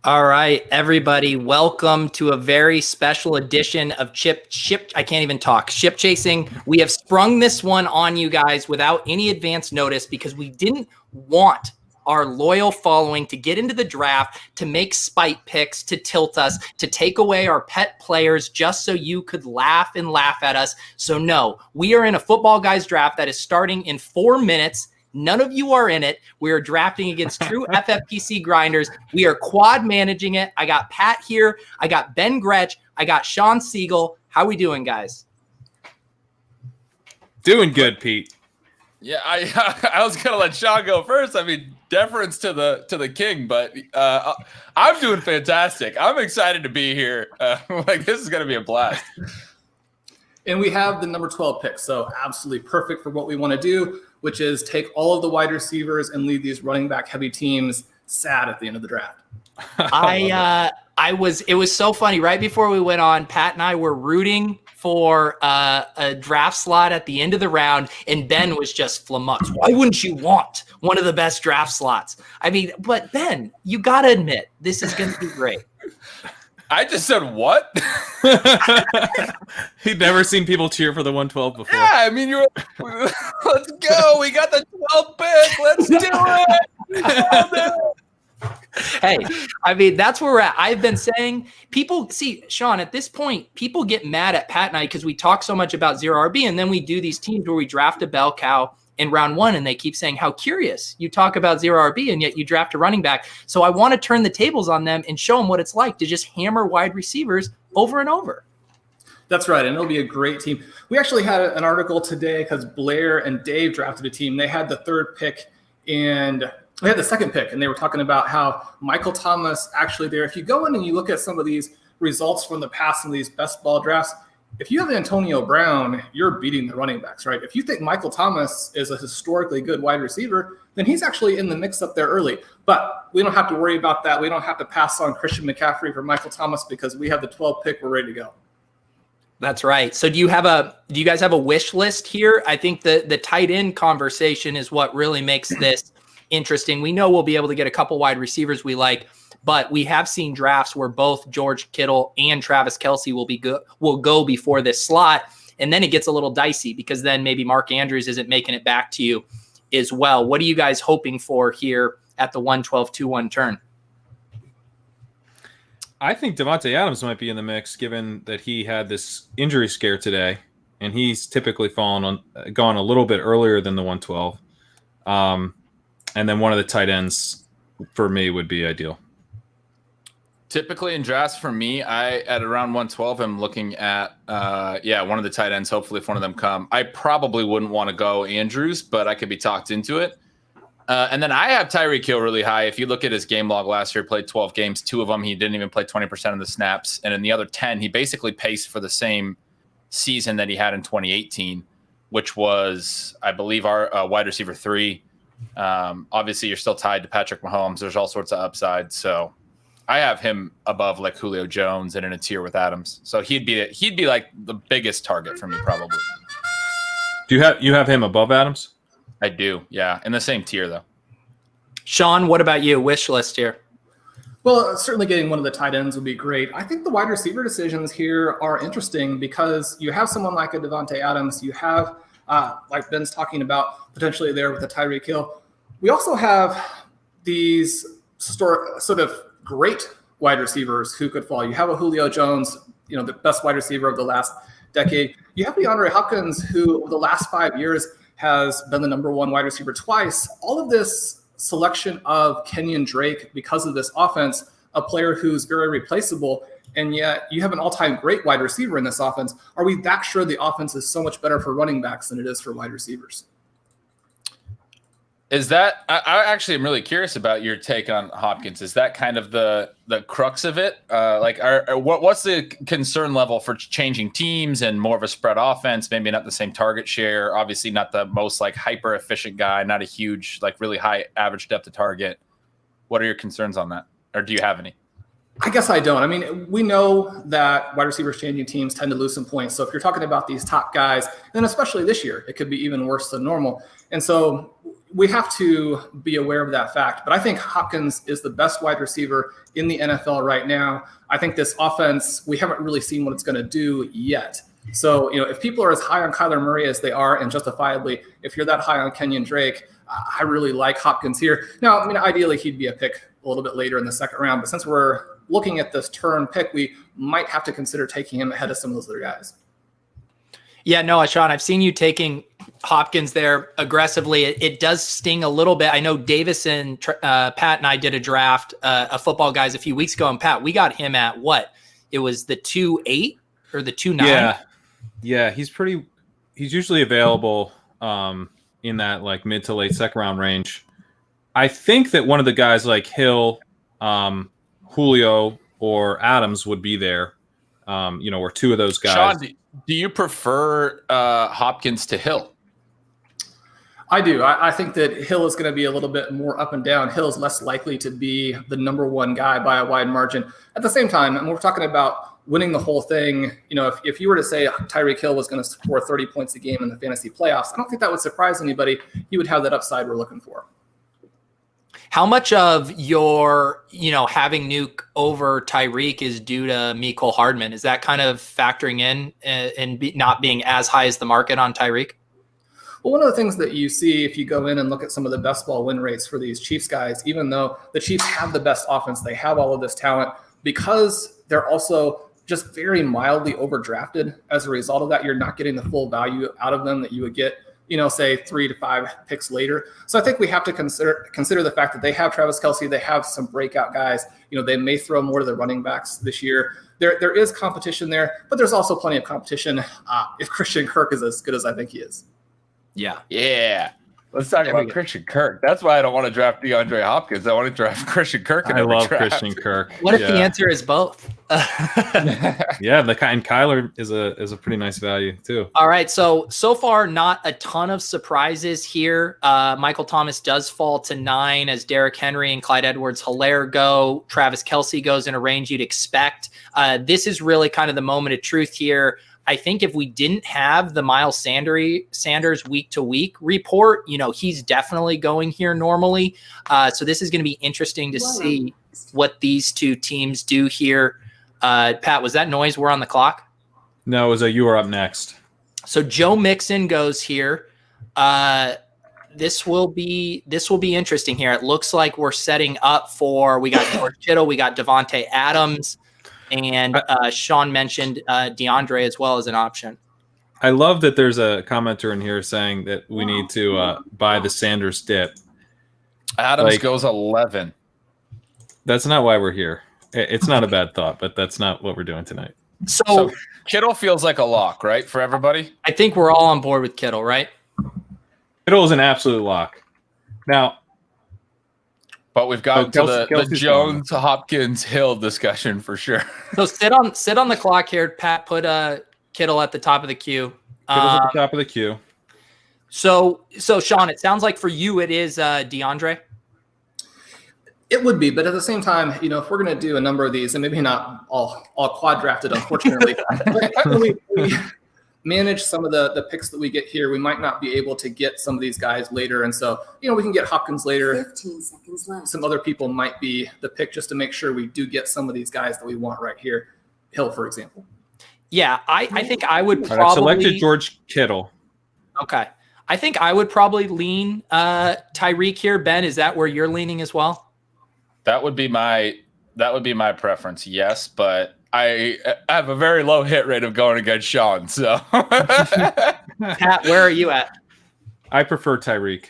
All right, everybody, welcome to a very special edition of Ship Chasing. We have sprung this one on you guys without any advance notice because we didn't want our loyal following to get into the draft, to make spite picks, to tilt us, to take away our pet players just so you could laugh at us. So no, we are in a Football Guys draft that is starting in 4 minutes. None of you are in it. We are drafting against true FFPC grinders. We are quad managing it. I got Pat here. I got Ben Gretch. I got Shawn Siegele. How we doing, guys? Doing good, Pete. Yeah, I was gonna let Shawn go first. I mean, deference to the king, but I'm doing fantastic. I'm excited to be here. This is gonna be a blast. And we have the number 12 pick, so absolutely perfect for what we want to do, which is take all of the wide receivers and leave these running back heavy teams sad at the end of the draft. It was so funny. Right before we went on, Pat and I were rooting for a draft slot at the end of the round, and Ben was just flummoxed. Why wouldn't you want one of the best draft slots? I mean, but Ben, you got to admit, this is going to be great. I just said what? He'd never seen people cheer for the 112 before. Yeah, I mean, let's go. We got the 12th pick. Let's do it. Hey, I mean, that's where we're at. I've been saying Shawn, at this point, people get mad at Pat and I because we talk so much about zero RB, and then we do these teams where we draft a bell cow in round one, and they keep saying how curious you talk about zero RB, and yet you draft a running back. So I want to turn the tables on them and show them what it's like to just hammer wide receivers over and over. That's right, and it'll be a great team. We actually had an article today because Blair and Dave drafted a team. They had the third pick and they had the second pick, and they were talking about how Michael Thomas actually there. If you go in and you look at some of these results from the past in these best ball drafts, if you have Antonio Brown, you're beating the running backs, right? If you think Michael Thomas is a historically good wide receiver, then he's actually in the mix up there early. But we don't have to worry about that. We don't have to pass on Christian McCaffrey for Michael Thomas because we have the 12th pick. We're ready to go. That's right. So do you guys have a wish list here? I think the tight end conversation is what really makes this interesting. We know we'll be able to get a couple wide receivers we like, but we have seen drafts where both George Kittle and Travis Kelce will go before this slot. And then it gets a little dicey because then maybe Mark Andrews isn't making it back to you as well. What are you guys hoping for here at the 112-2-1 turn? I think Davante Adams might be in the mix given that he had this injury scare today, and he's typically gone a little bit earlier than the 112. And then one of the tight ends for me would be ideal. Typically in drafts for me, at around 112, I'm looking at one of the tight ends. Hopefully, if one of them come, I probably wouldn't want to go Andrews, but I could be talked into it. And then I have Tyreek Hill really high. If you look at his game log last year, played 12 games. 2 of them he didn't even play 20% of the snaps, and in the other 10, he basically paced for the same season that he had in 2018, which was, I believe, our wide receiver 3. Obviously, you're still tied to Patrick Mahomes. There's all sorts of upside, so I have him above like Julio Jones and in a tier with Adams. So he'd be like the biggest target for me probably. Do you have him above Adams? I do, yeah, in the same tier though. Shawn, what about you? Wish list here. Well, certainly getting one of the tight ends would be great. I think the wide receiver decisions here are interesting because you have someone like a Davante Adams. You have, like Ben's talking about, potentially there with a Tyreek Hill. We also have these sort of great wide receivers who could fall. You have a Julio Jones, the best wide receiver of the last decade. You have DeAndre Hopkins, who over the last 5 years has been the number 1 wide receiver twice. All of this selection of Kenyon Drake because of this offense, a player who's very replaceable, and yet you have an all-time great wide receiver in this offense. Are we that sure the offense is so much better for running backs than it is for wide receivers? Is that I actually am really curious about your take on Hopkins. Is that kind of the crux of it? What's the concern level for changing teams and more of a spread offense? Maybe not the same target share. Obviously, not the most hyper efficient guy. Not a huge really high average depth of target. What are your concerns on that, or do you have any? I guess I don't. I mean, we know that wide receivers changing teams tend to lose some points. So if you're talking about these top guys, and especially this year, it could be even worse than normal. And so we have to be aware of that fact. But I think Hopkins is the best wide receiver in the NFL right now. I think this offense, we haven't really seen what it's going to do yet. So, if people are as high on Kyler Murray as they are, and justifiably, if you're that high on Kenyon Drake, I really like Hopkins here. Now, ideally, he'd be a pick a little bit later in the second round. But since we're looking at this turn pick, we might have to consider taking him ahead of some of those other guys. Yeah, no, Shawn, I've seen you taking Hopkins there aggressively. It does sting a little bit. I know Davis and Pat and I did a draft of Football Guys a few weeks ago, and Pat, we got him at what? It was the 2.8 or the 2.9? Yeah, he's usually available in that like mid to late second round range. I think that one of the guys like Hill, Julio, or Adams would be there. Or two of those guys. Shawn, do you prefer Hopkins to Hill? I do. I think that Hill is going to be a little bit more up and down. Hill is less likely to be the number one guy by a wide margin. At the same time, and we're talking about winning the whole thing. If you were to say Tyreek Hill was going to score 30 points a game in the fantasy playoffs, I don't think that would surprise anybody. He would have that upside we're looking for. How much of your, having Nuke over Tyreek is due to Mecole Hardman? Is that kind of factoring in and not being as high as the market on Tyreek? Well, one of the things that you see if you go in and look at some of the best ball win rates for these Chiefs guys, even though the Chiefs have the best offense, they have all of this talent, because they're also just very mildly overdrafted. As a result of that, you're not getting the full value out of them that you would get, say 3 to 5 picks later. So I think we have to consider the fact that they have Travis Kelce, they have some breakout guys. They may throw more to the running backs this year. There is competition there, but there's also plenty of competition if Christian Kirk is as good as I think he is. Yeah. Let's talk about Christian Kirk. That's why I don't want to draft DeAndre Hopkins. I want to draft Christian Kirk. I love Christian Kirk. What if the answer is both? Yeah, and Kyler is a pretty nice value too. All right, so far not a ton of surprises here. Michael Thomas does fall to 9 as Derrick Henry and Clyde Edwards-Helaire go. Travis Kelce goes in a range you'd expect. This is really kind of the moment of truth here. I think if we didn't have the Miles Sanders week-to-week report, he's definitely going here normally. So this is going to be interesting to see what these two teams do here. Pat, was that noise? We're on the clock? No, it was you are up next. So Joe Mixon goes here. This will be interesting here. It looks like we're setting up for, we got George Kittle, we got Devontae Adams, and Shawn mentioned DeAndre as well as an option. I love that there's a commenter in here saying that we need to buy the Sanders dip. Adams goes 11. That's not why we're here. It's not a bad thought, but that's not what we're doing tonight. So Kittle feels like a lock, right, for everybody? I think we're all on board with Kittle, right? Kittle is an absolute lock. Now, but we've got the Jones Hopkins Hill discussion for sure. So sit on the clock here, Pat. Put Kittle at the top of the queue. Kittle's at the top of the queue. So Shawn, it sounds like for you it is DeAndre. It would be, but at the same time, if we're going to do a number of these, and maybe not all quad drafted, unfortunately, but we manage some of the picks that we get here, we might not be able to get some of these guys later. And so, we can get Hopkins later. 15 seconds left. Some other people might be the pick just to make sure we do get some of these guys that we want right here. Hill, for example. Yeah, I think I would probably... I selected George Kittle. Okay. I think I would probably lean Tyreek here. Ben, is that where you're leaning as well? That would be my preference, yes, but I have a very low hit rate of going against Shawn. So, Pat, where are you at? I prefer Tyreek.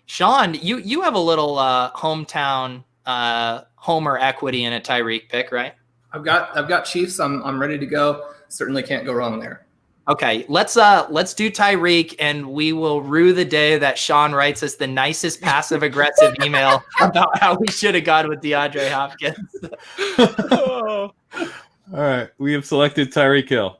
Shawn, you have a little hometown homer equity in a Tyreek pick, right? I've got Chiefs. I'm ready to go. Certainly can't go wrong there. Okay, let's do Tyreek, and we will rue the day that Shawn writes us the nicest passive-aggressive email about how we should have gone with DeAndre Hopkins. All right, we have selected Tyreek Hill.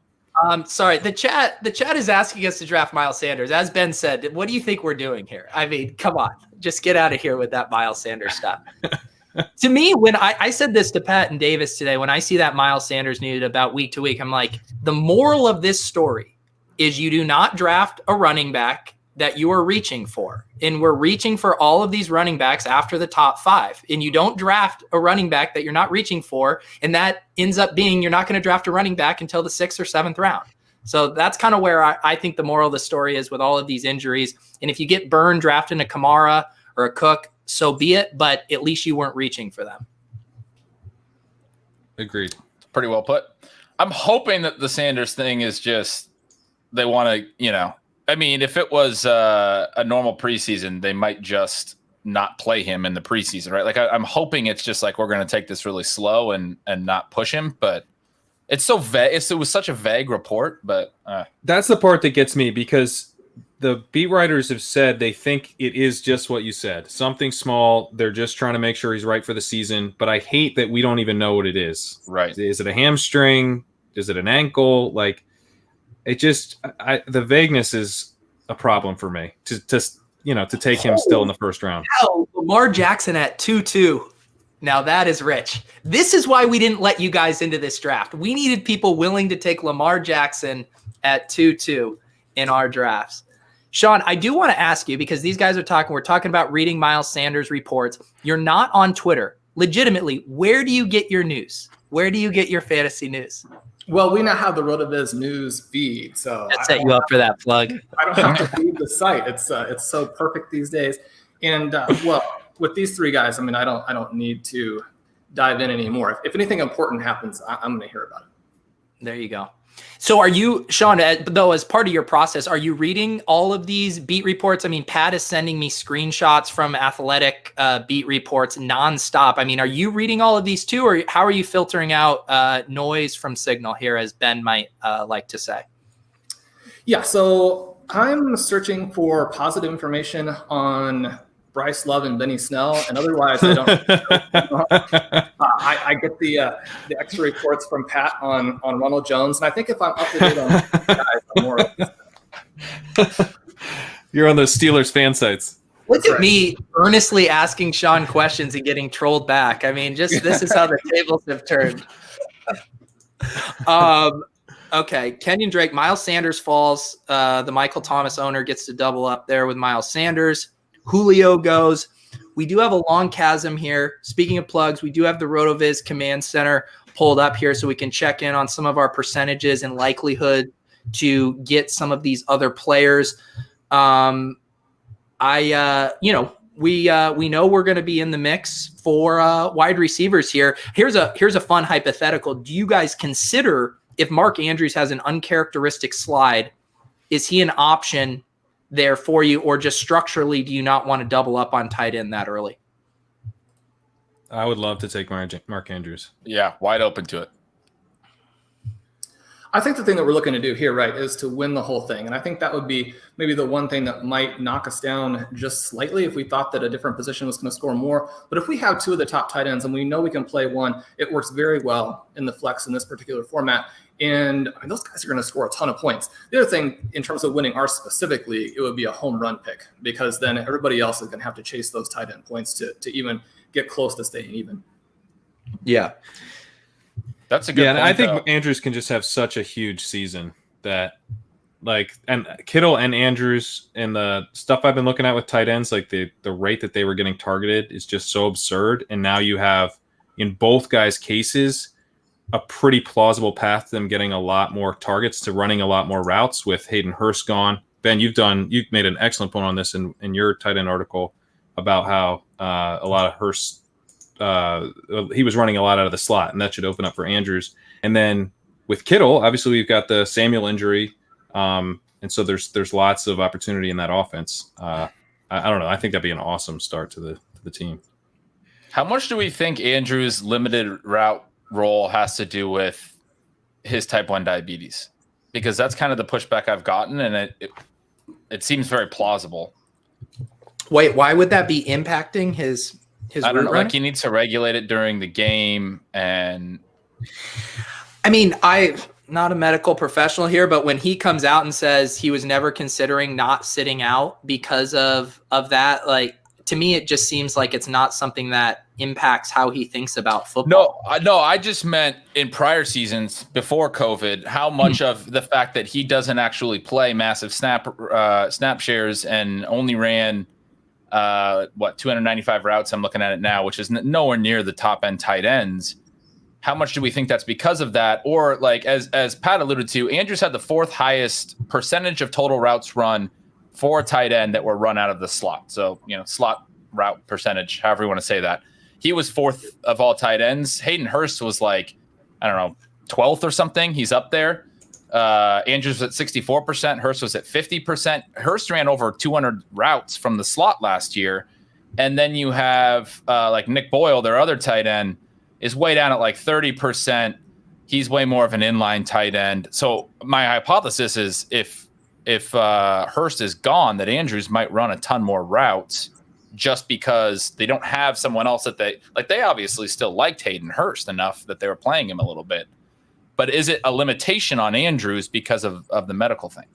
Sorry, the chat is asking us to draft Miles Sanders. As Ben said, what do you think we're doing here? I mean, come on, just get out of here with that Miles Sanders stuff. To me, when I said this to Pat and Davis today, when I see that Miles Sanders needed about week to week, I'm like, the moral of this story is you do not draft a running back that you are reaching for. and we're reaching for all of these running backs after the top 5, and you don't draft a running back that you're not reaching for, and that ends up being you're not going to draft a running back until the 6th or 7th round. So that's kind of where I think the moral of the story is with all of these injuries. And if you get burned drafting a Kamara or a Cook, so be it, but at least you weren't reaching for them. Agreed. Pretty well put. I'm hoping that the Sanders thing is just they want to, I mean, if it was a normal preseason, they might just not play him in the preseason, right? Like I'm hoping it's just like we're going to take this really slow and not push him, but it's so vague. It was such a vague report, but that's the part that gets me, because the beat writers have said they think it is just what you said, something small. They're just trying to make sure he's right for the season. But I hate that we don't even know what it is. Right? Is it a hamstring? Is it an ankle? Like, it just the vagueness is a problem for me to take him still in the first round. Wow, Lamar Jackson at 2-2. Now that is rich. This is why we didn't let you guys into this draft. We needed people willing to take Lamar Jackson at 2-2 in our drafts. Shawn, I do want to ask you, because these guys we're talking about reading Miles Sanders reports. You're not on Twitter. Legitimately, where do you get your news? Where do you get your fantasy news? Well, we now have the RotoViz news feed, so I'll set you up for that plug. I don't have to read the site. It's so perfect these days. And with these 3 guys, I mean, I don't need to dive in anymore. If anything important happens, I'm going to hear about it. There you go. So are you, Shawn, though, as part of your process, are you reading all of these beat reports? I mean, Pat is sending me screenshots from Athletic beat reports nonstop. I mean, are you reading all of these too, or how are you filtering out noise from Signal here, as Ben might like to say? Yeah, so I'm searching for positive information on Bryce Love and Benny Snell, and otherwise I don't. I get the extra reports from Pat on Ronald Jones, and I think if I'm up to date on guys, I'm more. You're on those Steelers fan sites. Look at me earnestly asking Shawn questions and getting trolled back. I mean, this is how the tables have turned. Okay, Kenyon Drake, Miles Sanders falls. The Michael Thomas owner gets to double up there with Miles Sanders. Julio goes. We do have a long chasm here. Speaking of plugs, we do have the RotoViz Command Center pulled up here so we can check in on some of our percentages and likelihood to get some of these other players. We know we're going to be in the mix for wide receivers here. Here's a fun hypothetical. Do you guys consider, if Mark Andrews has an uncharacteristic slide, is he an option there for you, or just structurally do you not want to double up on tight end that early? I would love to take Mark Andrews. Yeah, wide open to it. I think the thing that we're looking to do here, right, is to win the whole thing. And I think that would be maybe the one thing that might knock us down just slightly if we thought that a different position was going to score more. But if we have 2 of the top tight ends and we know we can play one, it works very well in the flex in this particular format. And I mean, those guys are going to score a ton of points. The other thing, in terms of winning ours specifically, it would be a home run pick, because then everybody else is going to have to chase those tight end points to even get close to staying even. Yeah. That's a good point, and I think though. Andrews can just have such a huge season that, and Kittle and Andrews and the stuff I've been looking at with tight ends, like the rate that they were getting targeted is just so absurd. And now you have, in both guys' cases, a pretty plausible path to them getting a lot more targets, to running a lot more routes with Hayden Hurst gone. Ben, you've made an excellent point on this in your tight end article about how a lot of Hurst, he was running a lot out of the slot, and that should open up for Andrews. And then with Kittle, obviously we've got the Samuel injury, and so there's lots of opportunity in that offense. I don't know. I think that'd be an awesome start to the team. How much do we think Andrews' limited route role has to do with his type 1 diabetes? Because that's kind of the pushback I've gotten, and it seems very plausible. Wait, why would that be impacting his I don't know, running? like he needs to regulate it during the game. And I mean, I'm not a medical professional here, but when he comes out and says he was never considering not sitting out because of that, like, to me, it just seems like it's not something that impacts how he thinks about football. No, I just meant in prior seasons before COVID, how much of the fact that he doesn't actually play massive snap shares and only ran 295 routes. I'm looking at it now, which is nowhere near the top end tight ends. How much do we think that's because of that? Or like, as Pat alluded to, Andrews had the 4th highest percentage of total routes run for a tight end that were run out of the slot. So, slot route percentage, however you want to say that. He was 4th of all tight ends. Hayden Hurst was like, I don't know, 12th or something. He's up there. Andrews was at 64%. Hurst was at 50%. Hurst ran over 200 routes from the slot last year. And then you have like Nick Boyle, their other tight end, is way down at like 30%. He's way more of an inline tight end. So my hypothesis is if Hurst is gone, that Andrews might run a ton more routes just because they don't have someone else that they obviously still liked Hayden Hurst enough that they were playing him a little bit. But is it a limitation on Andrews because of the medical thing?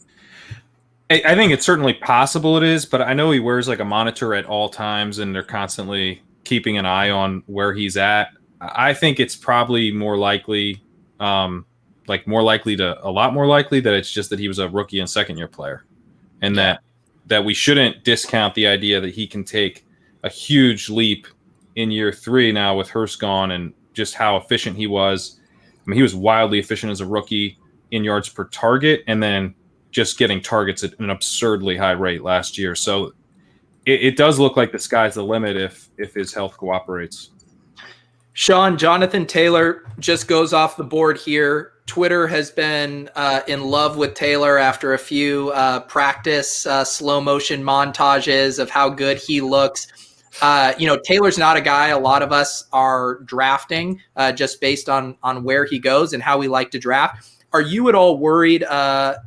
I think it's certainly possible it is, but I know he wears like a monitor at all times and they're constantly keeping an eye on where he's at. I think it's probably more likely that it's just that he was a rookie and second year player, and that we shouldn't discount the idea that he can take a huge leap in year 3 now with Hurst gone and just how efficient he was. I mean, he was wildly efficient as a rookie in yards per target, and then just getting targets at an absurdly high rate last year. So it does look like the sky's the limit if his health cooperates. Shawn, Jonathan Taylor just goes off the board here. Twitter has been in love with Taylor after a few practice slow motion montages of how good he looks. Taylor's not a guy a lot of us are drafting just based on where he goes and how we like to draft. Are you at all worried, a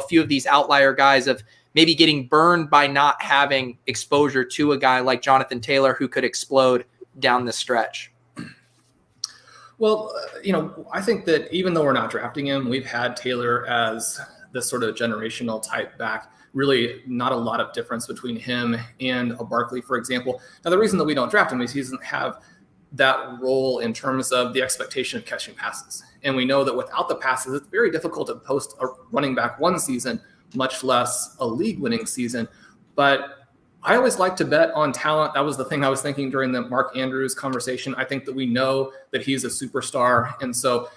few of these outlier guys of maybe getting burned by not having exposure to a guy like Jonathan Taylor who could explode down the stretch? Well, I think that even though we're not drafting him, we've had Taylor as this sort of generational type back. Really not a lot of difference between him and a Barkley, for example. Now, the reason that we don't draft him is he doesn't have that role in terms of the expectation of catching passes. And we know that without the passes, it's very difficult to post a running back one season, much less a league-winning season. But I always like to bet on talent. That was the thing I was thinking during the Mark Andrews conversation. I think that we know that he's a superstar. And so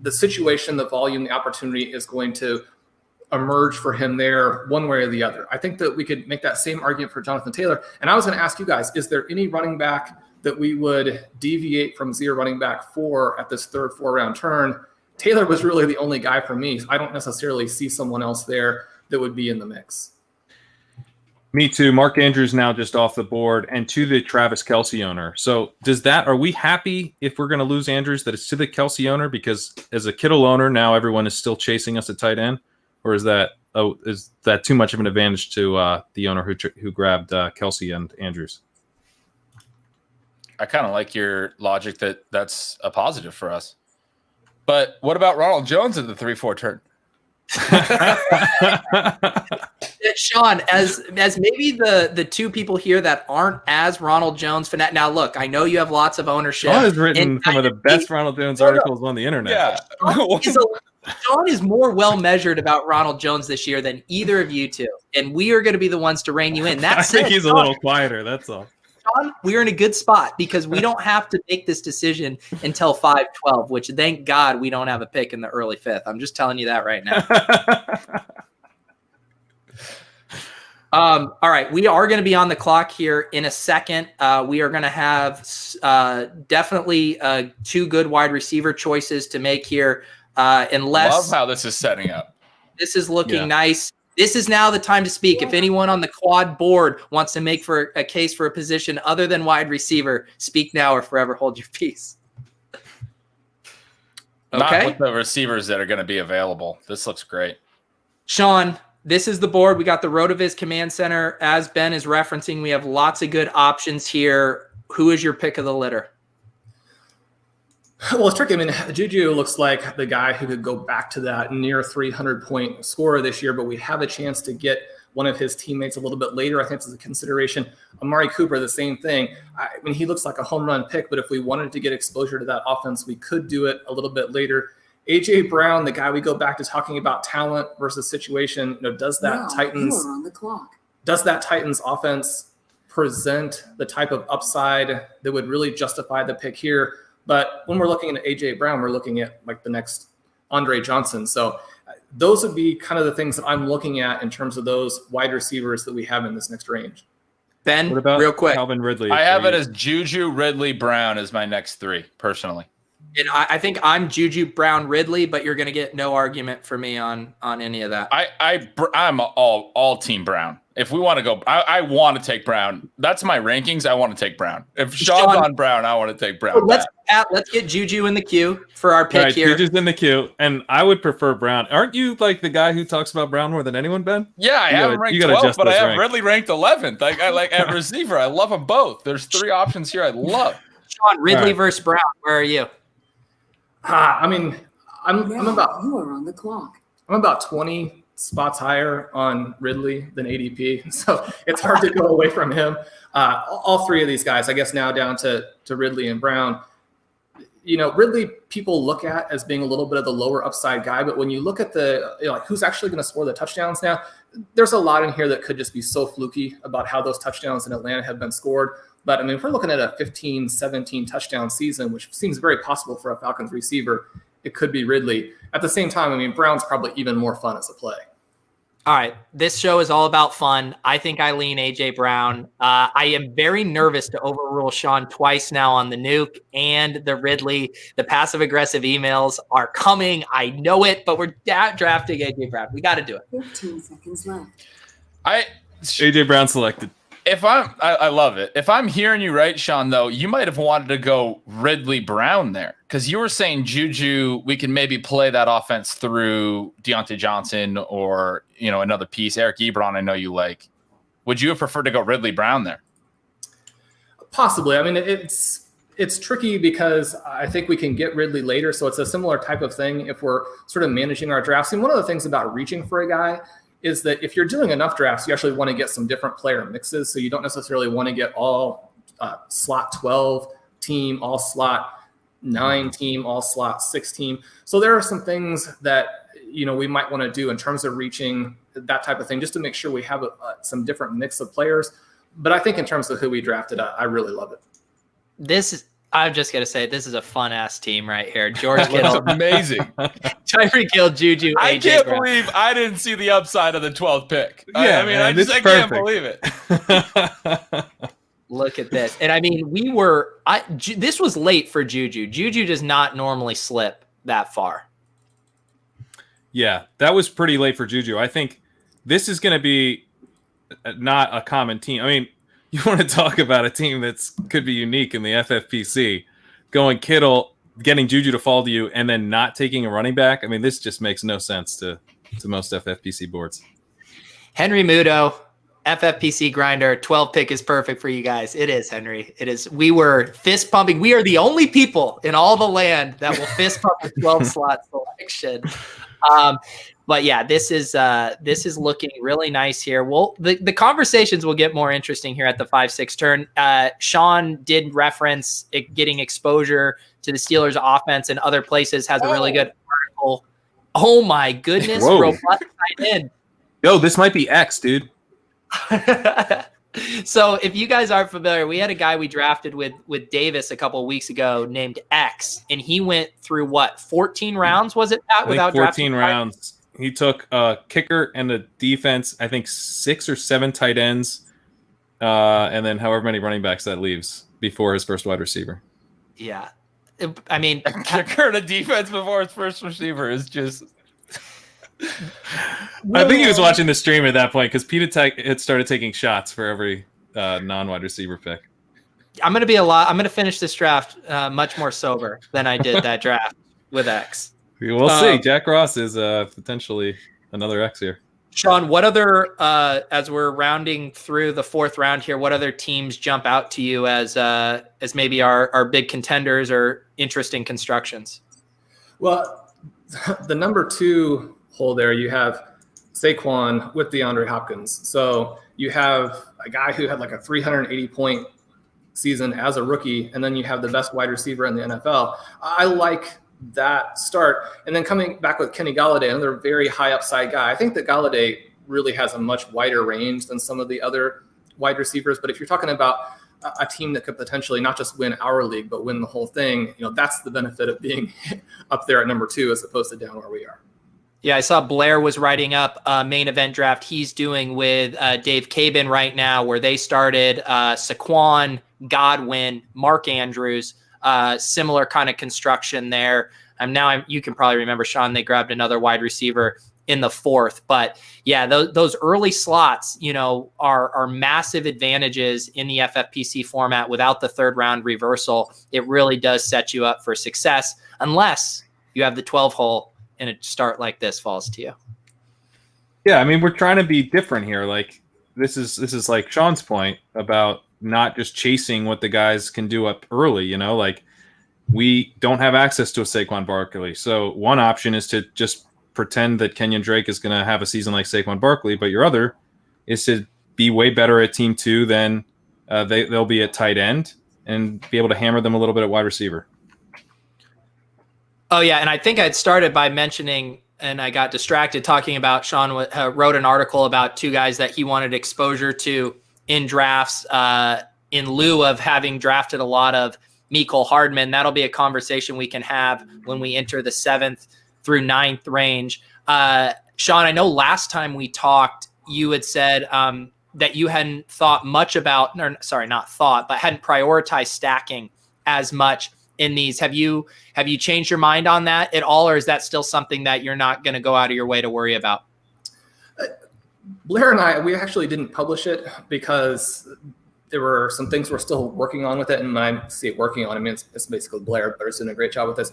the situation, the volume, the opportunity is going to emerge for him there one way or the other. I think that we could make that same argument for Jonathan Taylor. And I was going to ask you guys, is there any running back that we would deviate from 0 running back 4 at this 3rd, 4-round turn? Taylor was really the only guy for me. I don't necessarily see someone else there that would be in the mix. Me too. Mark Andrews now just off the board, and to the Travis Kelce owner. So are we happy if we're going to lose Andrews that it's to the Kelce owner? Because as a Kittle owner, now everyone is still chasing us at tight end? Or is that too much of an advantage to the owner who grabbed Kelce and Andrews? I kind of like your logic that that's a positive for us. But what about Ronald Jones at the 3-4 turn? Shawn, as maybe the two people here that aren't as Ronald Jones fanatic. Now, look, I know you have lots of ownership. Shawn has written some of the best Ronald Jones articles on the internet. Yeah. Shawn is more well measured about Ronald Jones this year than either of you two, and we are going to be the ones to rein you in. I think he's a little quieter. That's all. Shawn, we're in a good spot because we don't have to make this decision until 5-12, which thank God we don't have a pick in the early 5th. I'm just telling you that right now. All right, we are going to be on the clock here in a second. We are going to have definitely 2 good wide receiver choices to make here. Love how this is setting up. This is looking nice. This is now the time to speak. If anyone on the quad board wants to make for a case for a position other than wide receiver, speak now or forever hold your peace. Not with the receivers that are going to be available. This looks great. Shawn, this is the board. We got the RotoViz Command Center. As Ben is referencing, we have lots of good options here. Who is your pick of the litter? Well, it's tricky. I mean, Juju looks like the guy who could go back to that near 300-point scorer this year, but we have a chance to get one of his teammates a little bit later. I think it's a consideration. Amari Cooper, the same thing. I mean, he looks like a home run pick, but if we wanted to get exposure to that offense, we could do it a little bit later. A.J. Brown, the guy we go back to talking about talent versus situation, does that Titans offense present the type of upside that would really justify the pick here. But when we're looking at AJ Brown, we're looking at like the next Andre Johnson. So those would be kind of the things that I'm looking at in terms of those wide receivers that we have in this next range. Ben, What about real quick. Calvin Ridley? I have it as Juju, Ridley, Brown as my next 3 personally. And I think I'm Juju, Brown, Ridley, but you're going to get no argument for me on any of that. I'm all team Brown. If we want to go, I want to take Brown. That's my rankings. I want to take Brown. If Sean's on Brown, I want to take Brown. Let's get Juju in the queue for our pick here. Juju's in the queue, and I would prefer Brown. Aren't you like the guy who talks about Brown more than anyone, Ben? Yeah, I have him ranked 12th, but I have Ridley ranked 11th. I like at receiver. I love them both. There's 3 options here I love. Sean, Ridley versus Brown. Where are you? I mean, I'm about You are on the clock. I'm about 20 spots higher on Ridley than ADP, so it's hard to go away from him. All 3 of these guys, I guess, now down to Ridley and Brown. You know, Ridley people look at as being a little bit of the lower upside guy, but when you look at the like who's actually going to score the touchdowns now, there's a lot in here that could just be so fluky about how those touchdowns in Atlanta have been scored. But I mean, if we're looking at a 15, 17 touchdown season, which seems very possible for a Falcons receiver, it could be Ridley. At the same time, I mean, Brown's probably even more fun as a play. All right. This show is all about fun. I think I lean AJ Brown. I am very nervous to overrule Shawn twice now on the nuke and the Ridley. The passive aggressive emails are coming. I know it, but we're drafting AJ Brown. We got to do it. 15 seconds left. AJ Brown selected. I love it. If I'm hearing you right, Shawn, though, you might have wanted to go Ridley Brown there because you were saying Juju, we can maybe play that offense through Deontay Johnson or, another piece. Eric Ebron, I know you like. Would you have preferred to go Ridley Brown there? Possibly. I mean, it's tricky because I think we can get Ridley later. So it's a similar type of thing if we're sort of managing our drafts. And one of the things about reaching for a guy is that if you're doing enough drafts, you actually want to get some different player mixes. So you don't necessarily want to get all slot 12 team, all slot 9 team, all slot 6 team. So there are some things that, we might want to do in terms of reaching that type of thing, just to make sure we have some different mix of players. But I think in terms of who we drafted, I really love it. I'm just going to say, this is a fun-ass team right here. George Kittle. Amazing. Tyreek Hill, Juju, I AJ can't Brown. believe I didn't see the upside of the 12th pick. Yeah, I can't believe it. Look at this. And I mean, this was late for Juju. Juju does not normally slip that far. Yeah, that was pretty late for Juju. I think this is going to be not a common team. I mean, you want to talk about a team that could be unique in the FFPC, going Kittle, getting Juju to fall to you, and then not taking a running back. I mean, this just makes no sense to most FFPC boards. Henry Mudo, FFPC grinder, 12 pick is perfect for you guys. It is, Henry. It is. We were fist pumping. We are the only people in all the land that will fist pump the 12 slot selection. But yeah, this is looking really nice here. Well, the conversations will get more interesting here at the 5-6 turn. Shawn did reference getting exposure to the Steelers offense and other places, has a really good article. Oh my goodness. Robust tight end. Yo, this might be X, dude. So if you guys aren't familiar, we had a guy we drafted with Davis a couple of weeks ago named X, and he went through 14 rounds, was it, Pat? Without 14 rounds. He took a kicker and a defense, I think 6 or 7 tight ends, and then however many running backs that leaves before his first wide receiver. Yeah. I mean, a kicker and a defense before his first receiver is just... I think he was watching the stream at that point because Pete had started taking shots for every non-wide receiver pick. I'm going to finish this draft much more sober than I did that draft with X. We'll see. Jack Ross is potentially another X here. Shawn, what other, as we're rounding through the 4th round here, what other teams jump out to you as maybe our big contenders or interesting constructions? Well, the number 2 hole there, you have Saquon with DeAndre Hopkins. So you have a guy who had like a 380-point season as a rookie, and then you have the best wide receiver in the NFL. I like that start. And then coming back with Kenny Golladay, another very high upside guy. I think that Golladay really has a much wider range than some of the other wide receivers. But if you're talking about a team that could potentially not just win our league, but win the whole thing, that's the benefit of being up there at number 2 as opposed to down where we are. Yeah, I saw Blair was writing up a main event draft he's doing with Dave Cabin right now, where they started Saquon, Godwin, Mark Andrews, similar kind of construction there. You can probably remember, Shawn, they grabbed another wide receiver in the 4th. But yeah, those early slots, are massive advantages in the FFPC format without the 3rd round reversal. It really does set you up for success unless you have the 12 hole and a start like this falls to you. Yeah, I mean, we're trying to be different here. Like this is like Shawn's point about not just chasing what the guys can do up early, like we don't have access to a Saquon Barkley. So one option is to just pretend that Kenyon Drake is going to have a season like Saquon Barkley, but your other is to be way better at team 2 than they'll be at tight end and be able to hammer them a little bit at wide receiver. Oh, yeah, and I think I'd started by mentioning, and I got distracted talking about Shawn wrote an article about 2 guys that he wanted exposure to in drafts in lieu of having drafted a lot of Mecole Hardman. That'll be a conversation we can have when we enter the 7th through 9th range. Shawn, I know last time we talked, you had said that you hadn't thought much about, or sorry, not thought, but hadn't prioritized stacking as much in these. Have you changed your mind on that at all, or is that still something that you're not going to go out of your way to worry about? Blair and I, we actually didn't publish it because there were some things we're still working on with it, and I see it working on. I mean, it's basically Blair. Blair's doing a great job with this.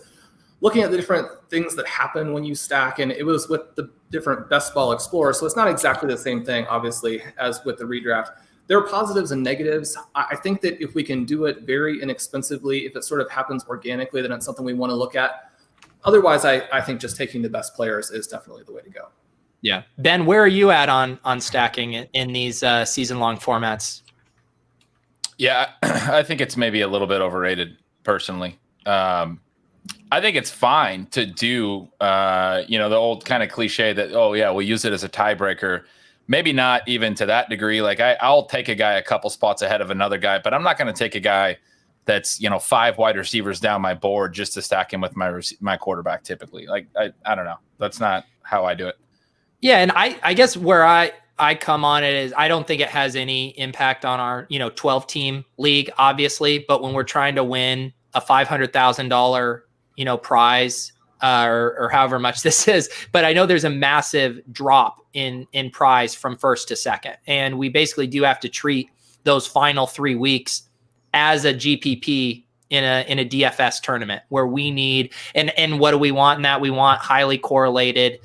Looking at the different things that happen when you stack, and it was with the different best ball explorers, so it's not exactly the same thing, obviously, as with the redraft. There are positives and negatives. I think that if we can do it very inexpensively, if it sort of happens organically, then it's something we want to look at. Otherwise, I think just taking the best players is definitely the way to go. Yeah. Ben, where are you at on stacking in these season-long formats? Yeah, I think it's maybe a little bit overrated, personally. I think it's fine to do, the old kind of cliche that, oh, yeah, we'll use it as a tiebreaker. Maybe not even to that degree. Like I'll take a guy a couple spots ahead of another guy, but I'm not going to take a guy that's 5 wide receivers down my board just to stack him with my quarterback. Typically, like I don't know. That's not how I do it. Yeah, and I guess where I come on it is I don't think it has any impact on our 12 team league, obviously, but when we're trying to win a $500,000 prize. Or however much this is, but I know there's a massive drop in prize from 1st to 2nd. And we basically do have to treat those final 3 weeks as a GPP in a DFS tournament where we need, and what do we want in that? We want highly correlated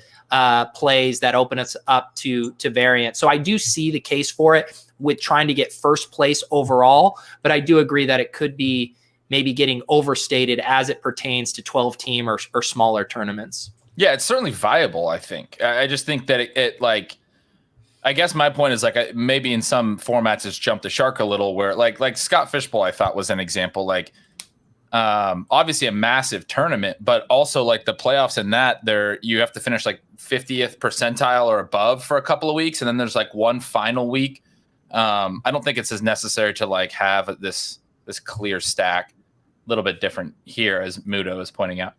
plays that open us up to variance. So I do see the case for it with trying to get first place overall, but I do agree that it could be maybe getting overstated as it pertains to 12 team or smaller tournaments. Yeah, it's certainly viable, I think. I just think that it I guess my point is like maybe in some formats it's jumped the shark a little where like Scott Fishbowl I thought was an example, like obviously a massive tournament, but also like the playoffs in that you have to finish like 50th percentile or above for a couple of weeks. And then there's like one final week. I don't think it's as necessary to like have this clear stack. A little bit different here, as Mudo is pointing out.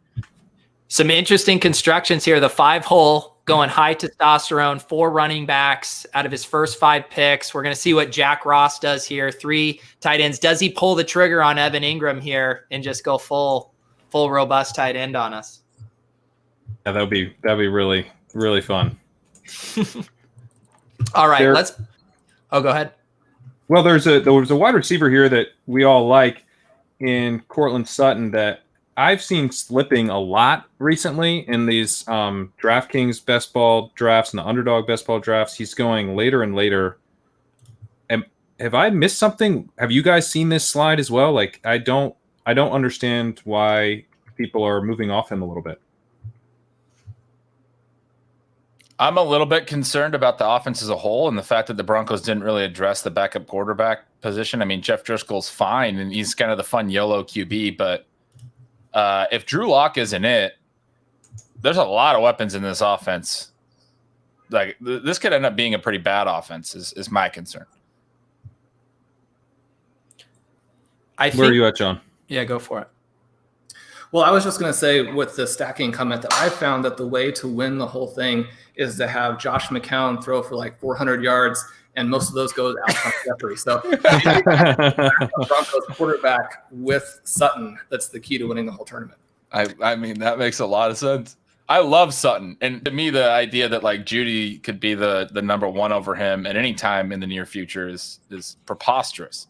Some interesting constructions here. The 5-hole going high testosterone, 4 running backs out of his first 5 picks. We're going to see what Jack Ross does here. 3 tight ends. Does he pull the trigger on Evan Ingram here and just go full robust tight end on us? Yeah, that'd be really, really fun. All right, go ahead. Well, there was a wide receiver here that we all like in Cortland Sutton that I've seen slipping a lot recently in these DraftKings best ball drafts and the underdog best ball drafts. He's going later and later. Have I missed something? Have you guys seen this slide as well? Like I don't understand why people are moving off him a little bit. I'm a little bit concerned about the offense as a whole and the fact that the Broncos didn't really address the backup quarterback position. I mean, Jeff Driscoll's fine, and he's kind of the fun YOLO QB, but if Drew Lock isn't it, there's a lot of weapons in this offense. Like, this could end up being a pretty bad offense is my concern. Where are you at, John? Yeah, go for it. Well, I was just going to say with the stacking comment that I found that the way to win the whole thing is to have Josh McCown throw for like 400 yards, and most of those goes out on Jeffrey. So Broncos quarterback with Sutton, that's the key to winning the whole tournament. I mean, that makes a lot of sense. I love Sutton. And to me, the idea that like Judy could be the number one over him at any time in the near future is preposterous.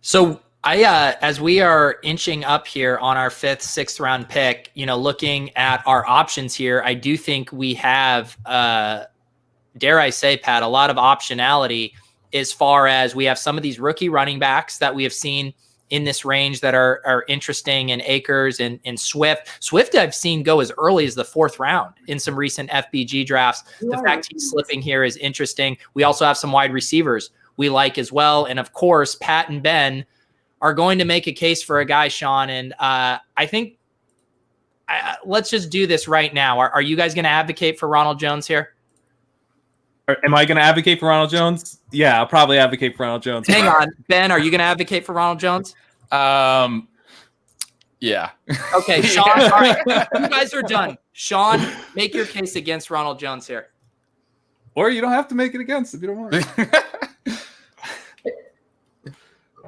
So as we are inching up here on our 5th, 6th round pick, looking at our options here, I do think we have, dare I say, Pat, a lot of optionality as far as we have some of these rookie running backs that we have seen in this range that are interesting, and Akers and Swift. Swift I've seen go as early as the 4th round in some recent FBG drafts. The fact he's slipping here is interesting. We also have some wide receivers we like as well. And of course, Pat and Ben are going to make a case for a guy, Shawn. And I think let's just do this right now. Are you guys going to advocate for Ronald Jones here? Am I going to advocate for Ronald Jones? Yeah, I'll probably advocate for Ronald Jones. Hang on. Ben, are you going to advocate for Ronald Jones? Yeah. Okay, Shawn. All right. You guys are done. Shawn, make your case against Ronald Jones here. Or you don't have to make it against if you don't want.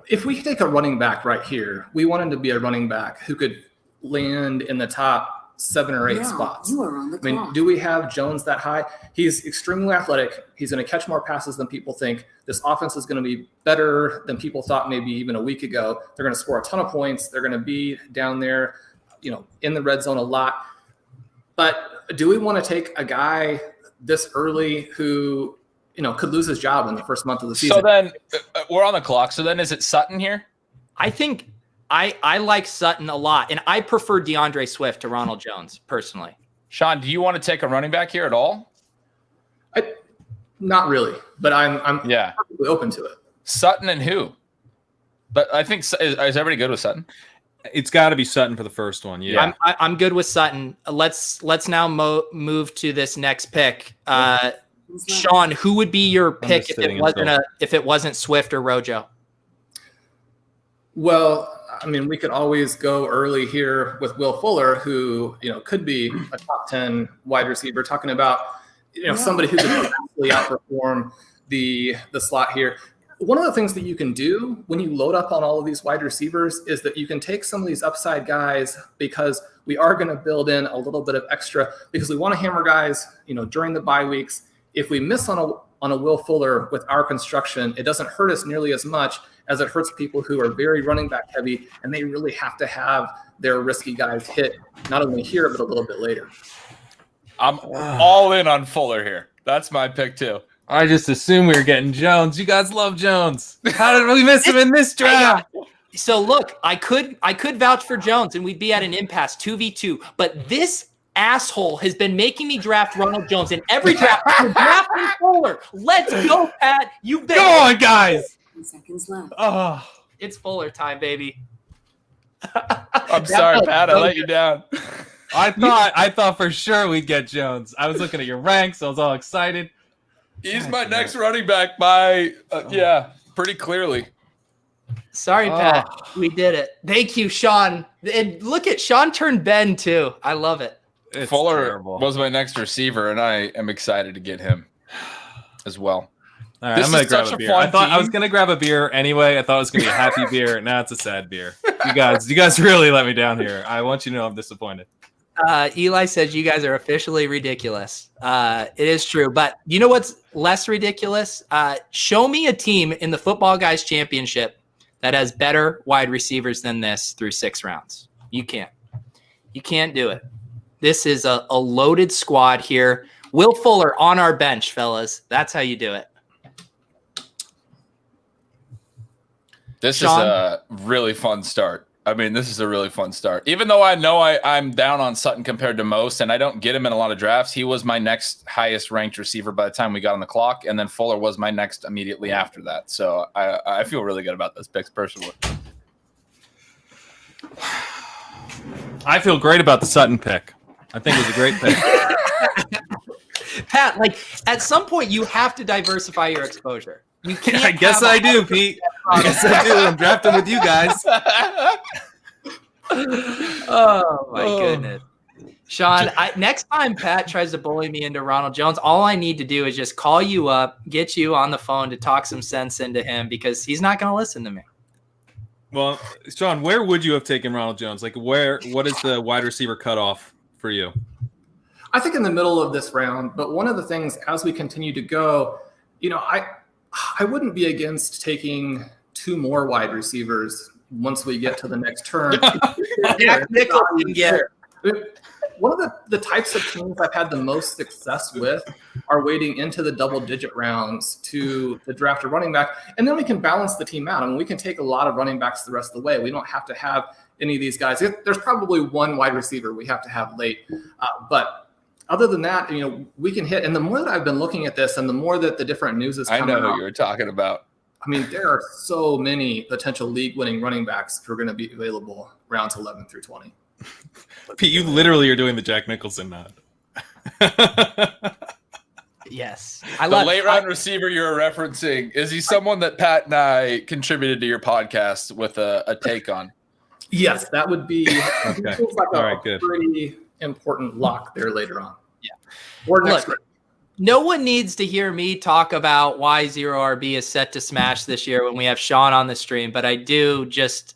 If we take a running back right here, we want him to be a running back who could land in the top 7 or 8 spots. You are on the clock. I mean, do we have Jones that high? He's extremely athletic. He's going to catch more passes than people think. This offense is going to be better than people thought maybe even a week ago. They're going to score a ton of points. They're going to be down there, in the red zone a lot. But do we want to take a guy this early who, could lose his job in the first month of the season? So then we're on the clock. So then is it Sutton here? I think I like Sutton a lot, and I prefer DeAndre Swift to Ronald Jones personally. Shawn, do you want to take a running back here at all? Not really, but I'm perfectly open to it. Sutton and who? But I think is everybody good with Sutton? It's got to be Sutton for the first one. Yeah, I'm good with Sutton. Let's now move to this next pick. Shawn, who would be your pick if it wasn't Swift or Rojo? Well, I mean, we could always go early here with Will Fuller, who, could be a top 10 wide receiver, talking about, somebody who could absolutely outperform the slot here. One of the things that you can do when you load up on all of these wide receivers is that you can take some of these upside guys, because we are going to build in a little bit of extra, because we want to hammer guys, during the bye weeks. If we miss on a Will Fuller with our construction, it doesn't hurt us nearly as much as it hurts people who are very running back heavy, and they really have to have their risky guys hit not only here, but a little bit later. I'm all in on Fuller here. That's my pick too. I just assumed we were getting Jones. You guys love Jones. How did we miss him in this draft? So look, I could vouch for Jones, and we'd be at an impasse 2v2, but this asshole has been making me draft Ronald Jones in every draft. Drafting Fuller. Let's go, Pat. You've been Go on, guys. 10 seconds left. Oh, it's Fuller time, baby. I'm sorry, Pat. I let you down. I thought for sure we'd get Jones. I was looking at your ranks. I was all excited. He's my next running back by pretty clearly. Sorry, Pat. We did it. Thank you, Shawn. And look at Shawn turned Ben too. I love it. It's Fuller terrible. was my next receiver, and I am excited to get him as well. All right, This I'm gonna is grab such a a beer. fun I thought I team. was gonna grab a beer anyway. I thought it was gonna be a happy beer. Now it's a sad beer. You guys really let me down here. I want you to know I'm disappointed. Eli says you guys are officially ridiculous. It is true, but you know what's less ridiculous? Show me a team in the Football Guys Championship that has better wide receivers than this through 6 rounds. You can't do it. This is a loaded squad here. Will Fuller on our bench, fellas. That's how you do it. This Shawn? is a really fun start. I mean, this is a really fun start. Even though I know I'm down on Sutton compared to most, and I don't get him in a lot of drafts, he was my next highest ranked receiver by the time we got on the clock, and then Fuller was my next immediately after that. So I feel really good about this pick personally. I feel great about the Sutton pick. I think it was a great pick. Pat, at some point you have to diversify your exposure. You can't. I guess I do, Pete. Yes, I do. I'm drafting with you guys. Oh my goodness. Shawn, next time Pat tries to bully me into Ronald Jones, all I need to do is just call you up, get you on the phone to talk some sense into him because he's not going to listen to me. Well, Shawn, where would you have taken Ronald Jones? Like, what is the wide receiver cutoff for you? I think in the middle of this round, but one of the things as we continue to go, I wouldn't be against taking 2 more wide receivers once we get to the next turn. Jack Nichols can get One of the types of teams I've had the most success with are waiting into the double-digit rounds to draft a running back, and then we can balance the team out. I mean, we can take a lot of running backs the rest of the way. We don't have to have any of these guys. There's probably 1 wide receiver we have to have late, but other than that, we can hit. And the more that I've been looking at this, and the more that the different news is coming out, I know who you were talking about. I mean, there are so many potential league-winning running backs who are going to be available rounds 11 through 20. Pete, you literally are doing the Jack Nicholson nod. Yes. The late round receiver you're referencing, is he someone that Pat and I contributed to your podcast with a take on? Yes, that would be Okay. Good. Pretty important lock there later on. Yeah. Or next round. No one needs to hear me talk about why 0RB is set to smash this year when we have Shawn on the stream, but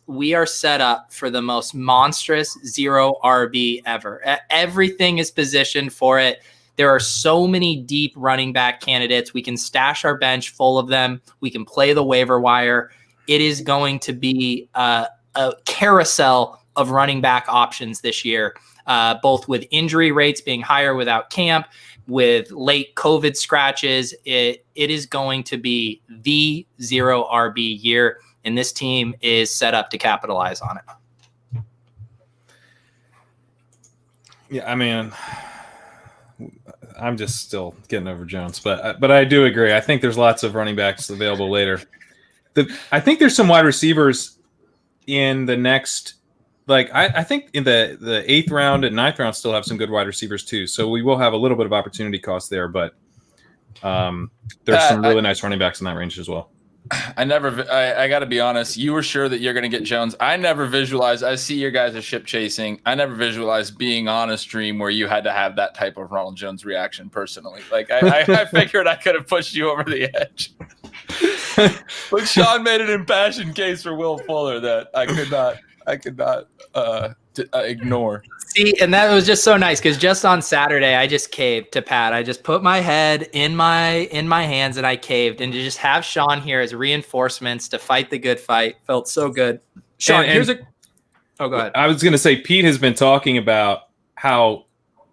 we are set up for the most monstrous 0RB ever. Everything is positioned for it. There are so many deep running back candidates. We can stash our bench full of them. We can play the waiver wire. It is going to be a carousel of running back options this year, both with injury rates being higher without camp, with late COVID scratches. It is going to be the 0RB year, and this team is set up to capitalize on it. Yeah, I mean, I'm just still getting over Jones, but I do agree. I think there's lots of running backs available later. I think there's some wide receivers in the next. Like I think in the 8th round and 9th round still have some good wide receivers too. So we will have a little bit of opportunity cost there, but there's some really nice running backs in that range as well. I got to be honest. You were sure that you're going to get Jones. I never visualized. I see your guys are ship chasing. I never visualized being on a stream where you had to have that type of Ronald Jones reaction personally. Like I figured I could have pushed you over the edge. But Shawn made an impassioned case for Will Fuller that I could not ignore. See, and that was just so nice because just on Saturday I just caved to Pat. I just put my head in my hands and I caved, and to just have Shawn here as reinforcements to fight the good fight felt so good. Shawn, go ahead. I was going to say Pete has been talking about how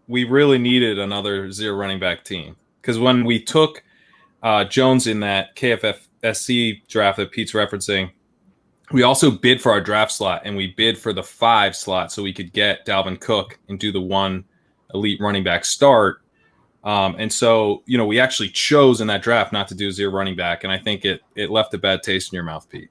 we really needed another 0 running back team because when we took Jones in that KFFSC draft that Pete's referencing, we also bid for our draft slot, and we bid for the 5 slot so we could get Dalvin Cook and do the 1 elite running back start. And so, we actually chose in that draft not to do 0 running back, and I think it left a bad taste in your mouth, Pete.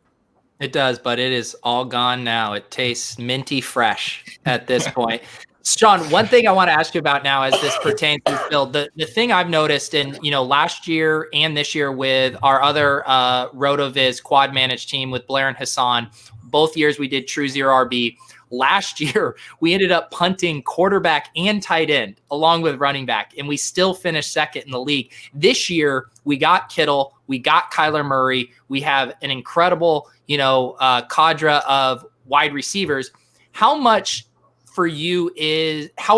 It does, but it is all gone now. It tastes minty fresh at this point. Shawn, one thing I want to ask you about now as this pertains to this build, the thing I've noticed in, last year and this year with our other RotoViz quad managed team with Blair and Hassan, both years we did true 0RB. Last year, we ended up punting quarterback and tight end along with running back, and we still finished second in the league. This year, we got Kittle, we got Kyler Murray. We have an incredible, cadre of wide receivers. How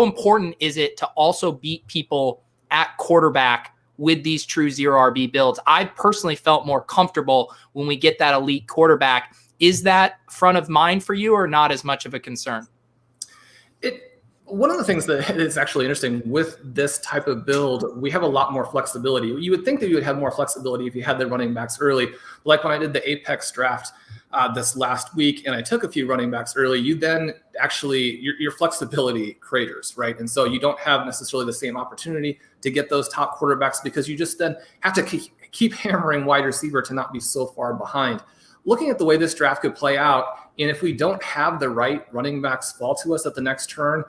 important is it to also beat people at quarterback with these true 0RB builds? I personally felt more comfortable when we get that elite quarterback. Is that front of mind for you or not as much of a concern? One of the things that is actually interesting with this type of build, we have a lot more flexibility. You would think that you would have more flexibility if you had the running backs early. Like when I did the Apex draft this last week and I took a few running backs early, you then actually, your flexibility craters, right? And so you don't have necessarily the same opportunity to get those top quarterbacks because you just then have to keep hammering wide receiver to not be so far behind. Looking at the way this draft could play out, and if we don't have the right running backs fall to us at the next turn,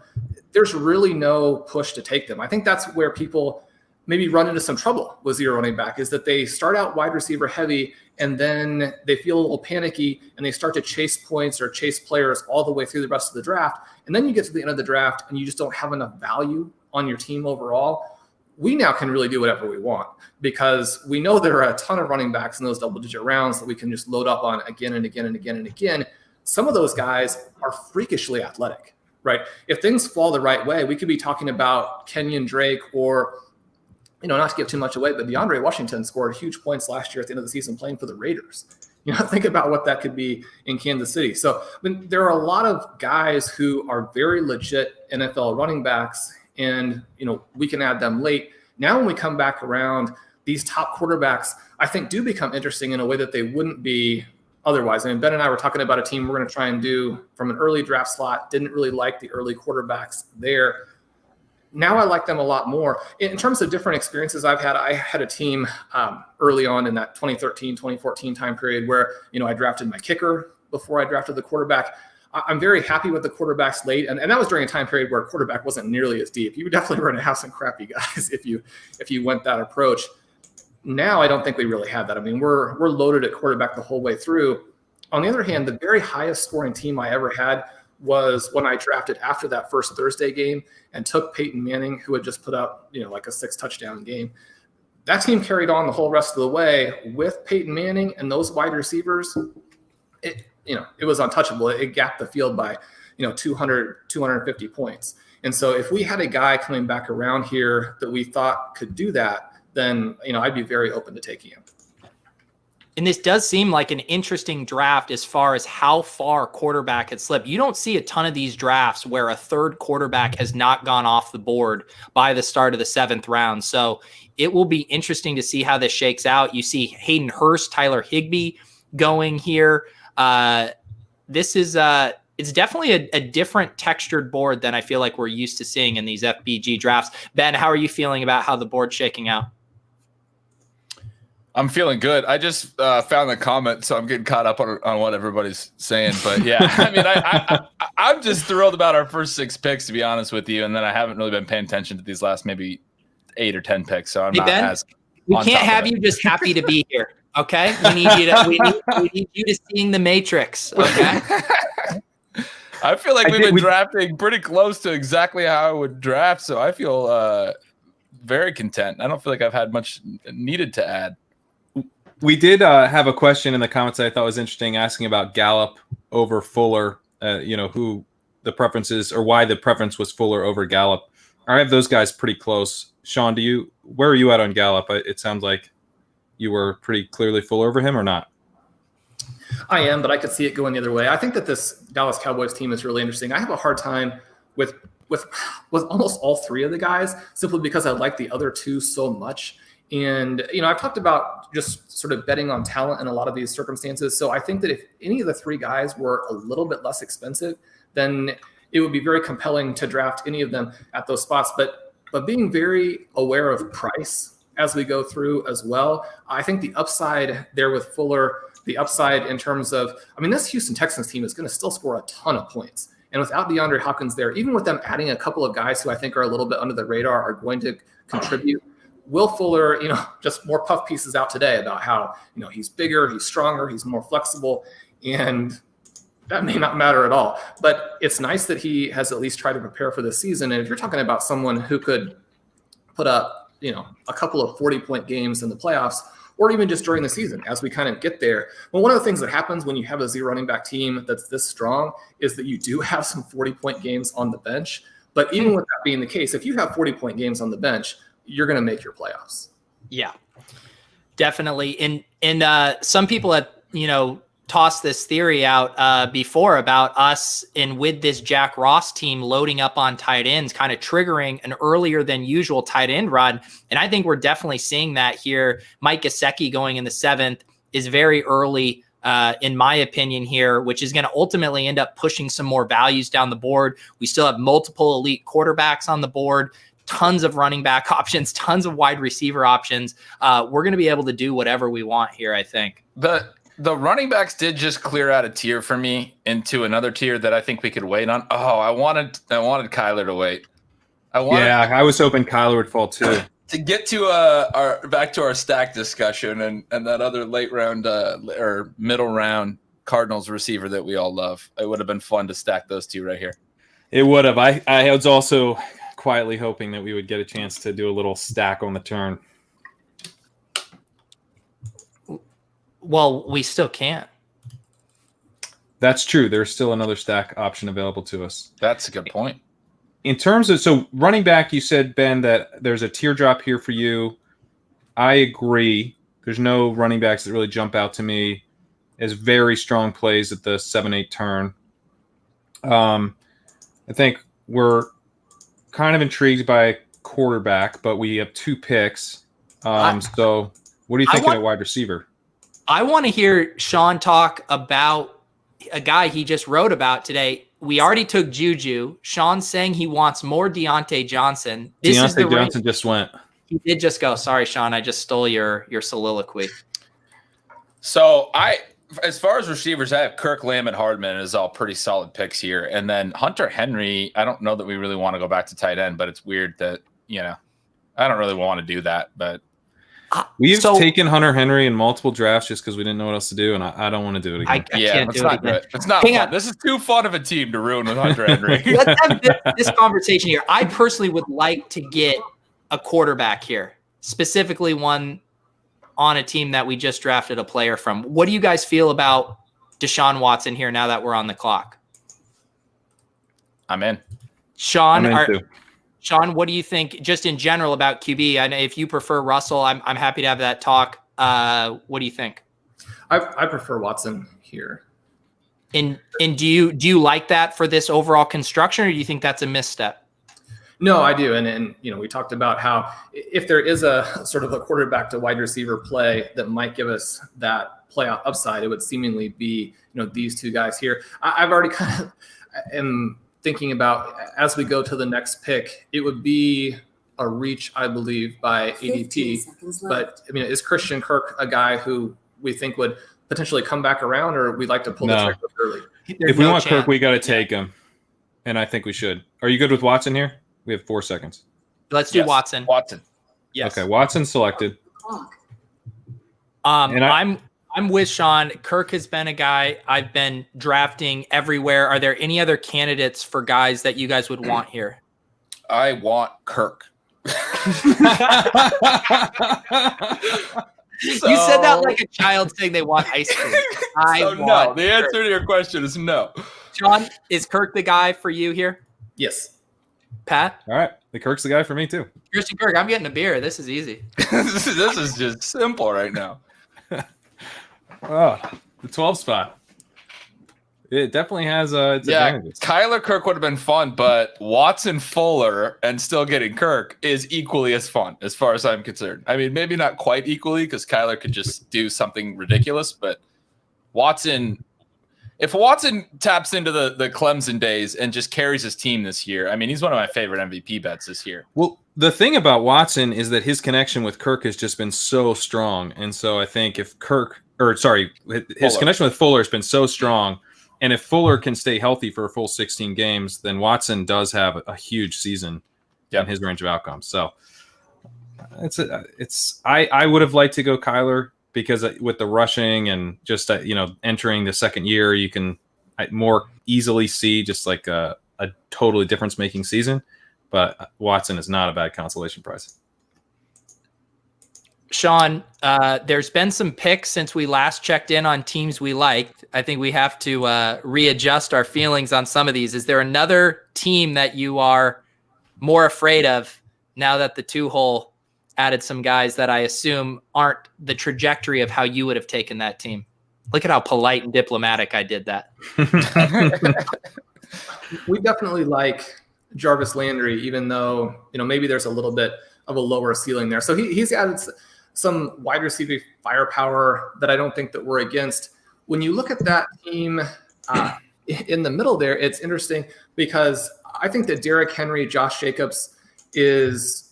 there's really no push to take them. I think that's where people maybe run into some trouble with zero running back is that they start out wide receiver heavy and then they feel a little panicky and they start to chase points or chase players all the way through the rest of the draft. And then you get to the end of the draft and you just don't have enough value on your team overall. We now can really do whatever we want because we know there are a ton of running backs in those double-digit rounds that we can just load up on again and again and again and again. Some of those guys are freakishly athletic, right? If things fall the right way, we could be talking about Kenyon Drake or, not to give too much away, but DeAndre Washington scored huge points last year at the end of the season playing for the Raiders. Think about what that could be in Kansas City. So there are a lot of guys who are very legit NFL running backs, and we can add them late. Now when we come back around, these top quarterbacks, I think, do become interesting in a way that they wouldn't be otherwise. Ben and I were talking about a team we're going to try and do from an early draft slot. Didn't really like the early quarterbacks there. Now I like them a lot more. In terms of different experiences I had a team early on in that 2013, 2014 time period where, I drafted my kicker before I drafted the quarterback. I'm very happy with the quarterbacks late. And that was during a time period where quarterback wasn't nearly as deep. You definitely were going to have some crappy guys if you went that approach. Now I don't think we really have that. We're loaded at quarterback the whole way through. On the other hand, the very highest scoring team I ever had was when I drafted after that first Thursday game and took Peyton Manning, who had just put up, like a 6-touchdown game. That team carried on the whole rest of the way with Peyton Manning and those wide receivers. It was untouchable. It gapped the field by, 200, 250 points. And so if we had a guy coming back around here that we thought could do that, then, I'd be very open to taking him. And this does seem like an interesting draft as far as how far quarterback had slipped. You don't see a ton of these drafts where a third quarterback has not gone off the board by the start of the 7th round. So it will be interesting to see how this shakes out. You see Hayden Hurst, Tyler Higbee going here. This is it's definitely a different textured board than I feel like we're used to seeing in these FBG drafts. Ben, how are you feeling about how the board's shaking out? I'm feeling good. I just found the comment, so I'm getting caught up on what everybody's saying. But yeah, I'm just thrilled about our first 6 picks, to be honest with you. And then I haven't really been paying attention to these last maybe 8 or 10 picks. So I'm not Ben, as. We can't have you just happy to be here. Okay, we need you to. We need you to seeing the Matrix. Okay. I feel like we've been drafting pretty close to exactly how I would draft, so I feel very content. I don't feel like I've had much needed to add. We did have a question in the comments that I thought was interesting, asking about Gallup over Fuller. Who the preference is, or why the preference was Fuller over Gallup. I have those guys pretty close. Shawn, where are you at on Gallup? It sounds like you were pretty clearly Fuller over him, or not? I am, but I could see it going the other way. I think that this Dallas Cowboys team is really interesting. I have a hard time with almost all 3 of the guys simply because I like the other 2 so much. And, I've talked about just sort of betting on talent in a lot of these circumstances. So I think that if any of the 3 guys were a little bit less expensive, then it would be very compelling to draft any of them at those spots. But being very aware of price as we go through as well, I think the upside there with Fuller, the upside in terms of, this Houston Texans team is going to still score a ton of points. And without DeAndre Hopkins there, even with them adding a couple of guys who I think are a little bit under the radar are going to contribute. Will Fuller, just more puff pieces out today about how, he's bigger, he's stronger, he's more flexible, and that may not matter at all. But it's nice that he has at least tried to prepare for this season. And if you're talking about someone who could put up, a couple of 40-point games in the playoffs, or even just during the season as we kind of get there. Well, one of the things that happens when you have a 0 running back team that's this strong is that you do have some 40-point games on the bench. But even with that being the case, if you have 40-point games on the bench, you're going to make your playoffs. Yeah, definitely. And some people have, tossed this theory out before about us and with this Jack Ross team loading up on tight ends, kind of triggering an earlier than usual tight end run. And I think we're definitely seeing that here. Mike Gesicki going in the 7th is very early in my opinion here, which is going to ultimately end up pushing some more values down the board. We still have multiple elite quarterbacks on the board, tons of running back options, tons of wide receiver options. We're going to be able to do whatever we want here, I think. The running backs did just clear out a tier for me into another tier that I think we could wait on. Oh, I wanted Kyler to wait. I was hoping Kyler would fall too. To get to our back to our stack discussion and that other late round or middle round Cardinals receiver that we all love, it would have been fun to stack those two right here. It would have. I was also quietly hoping that we would get a chance to do a little stack on the turn. Well, we still can't. That's true. There's still another stack option available to us. That's a good point. In terms of, so running back, you said, Ben, that there's a teardrop here for you. I agree. There's no running backs that really jump out to me as very strong plays at the 7-8 turn. I think we're kind of intrigued by quarterback, but we have 2 picks. So what are you thinking at wide receiver? I want to hear Shawn talk about a guy he just wrote about today. We already took Juju. Shawn's saying he wants more Deontay Johnson. Deontay Johnson just went. He did just go. Sorry, Shawn. I just stole your soliloquy. So as far as receivers, I have Kirk, Lamb, and Hardman as all pretty solid picks here. And then Hunter Henry, I don't know that we really want to go back to tight end, but it's weird that, I don't really want to do that. But we've taken Hunter Henry in multiple drafts just because we didn't know what else to do, and I don't want to do it again. I can't do it again. Good. It's not fun. This is too fun of a team to ruin with Hunter Henry. Let's have this conversation here. I personally would like to get a quarterback here, specifically one on a team that we just drafted a player from. What do you guys feel about Deshaun Watson here now that we're on the clock? I'm in. Shawn, Shawn, what do you think just in general about QB? And if you prefer Russell, I'm happy to have that talk. What do you think? I prefer Watson here. And do you like that for this overall construction, or do you think that's a misstep? No, I do. And we talked about how if there is a sort of a quarterback to wide receiver play that might give us that playoff upside, it would seemingly be, these 2 guys here. I've already kind of am thinking about, as we go to the next pick, it would be a reach, I believe, by ADP. But is Christian Kirk a guy who we think would potentially come back around, or we'd like to pull the trigger early? If we want Kirk, we got to take him. And I think we should. Are you good with Watson here? We have 4 seconds. Let's do Watson. Watson. Yes. Okay, Watson selected. And I'm with Shawn. Kirk has been a guy I've been drafting everywhere. Are there any other candidates for guys that you guys would want here? I want Kirk. You said that like a child saying they want ice cream. No. The answer to your question is no. Shawn, is Kirk the guy for you here? Yes. Pat? All right. The Kirk's the guy for me, too. Christian Kirk, I'm getting a beer. This is easy. This is just simple right now. Oh, the 12 spot. It definitely has its advantages. Kyler Kirk would have been fun, but Watson Fuller and still getting Kirk is equally as fun as far as I'm concerned. I mean, maybe not quite equally because Kyler could just do something ridiculous, but if Watson taps into the Clemson days and just carries his team this year, I mean, he's one of my favorite MVP bets this year. Well, the thing about Watson is that his connection with Kirk has just been so strong. And so I think if his connection with Fuller has been so strong, and if Fuller can stay healthy for a full 16 games, then Watson does have a huge season in his range of outcomes. So I would have liked to go Kyler, because with the rushing and just entering the second year, you can more easily see just like a totally difference-making season. But Watson is not a bad consolation prize. Shawn, there's been some picks since we last checked in on teams we liked. I think we have to readjust our feelings on some of these. Is there another team that you are more afraid of now that the 2-hole added some guys that I assume aren't the trajectory of how you would have taken that team? Look at how polite and diplomatic I did that. We definitely like Jarvis Landry, even though, maybe there's a little bit of a lower ceiling there. So he's added some wide receiver firepower that I don't think that we're against. When you look at that team in the middle there, it's interesting because I think that Derrick Henry, Josh Jacobs is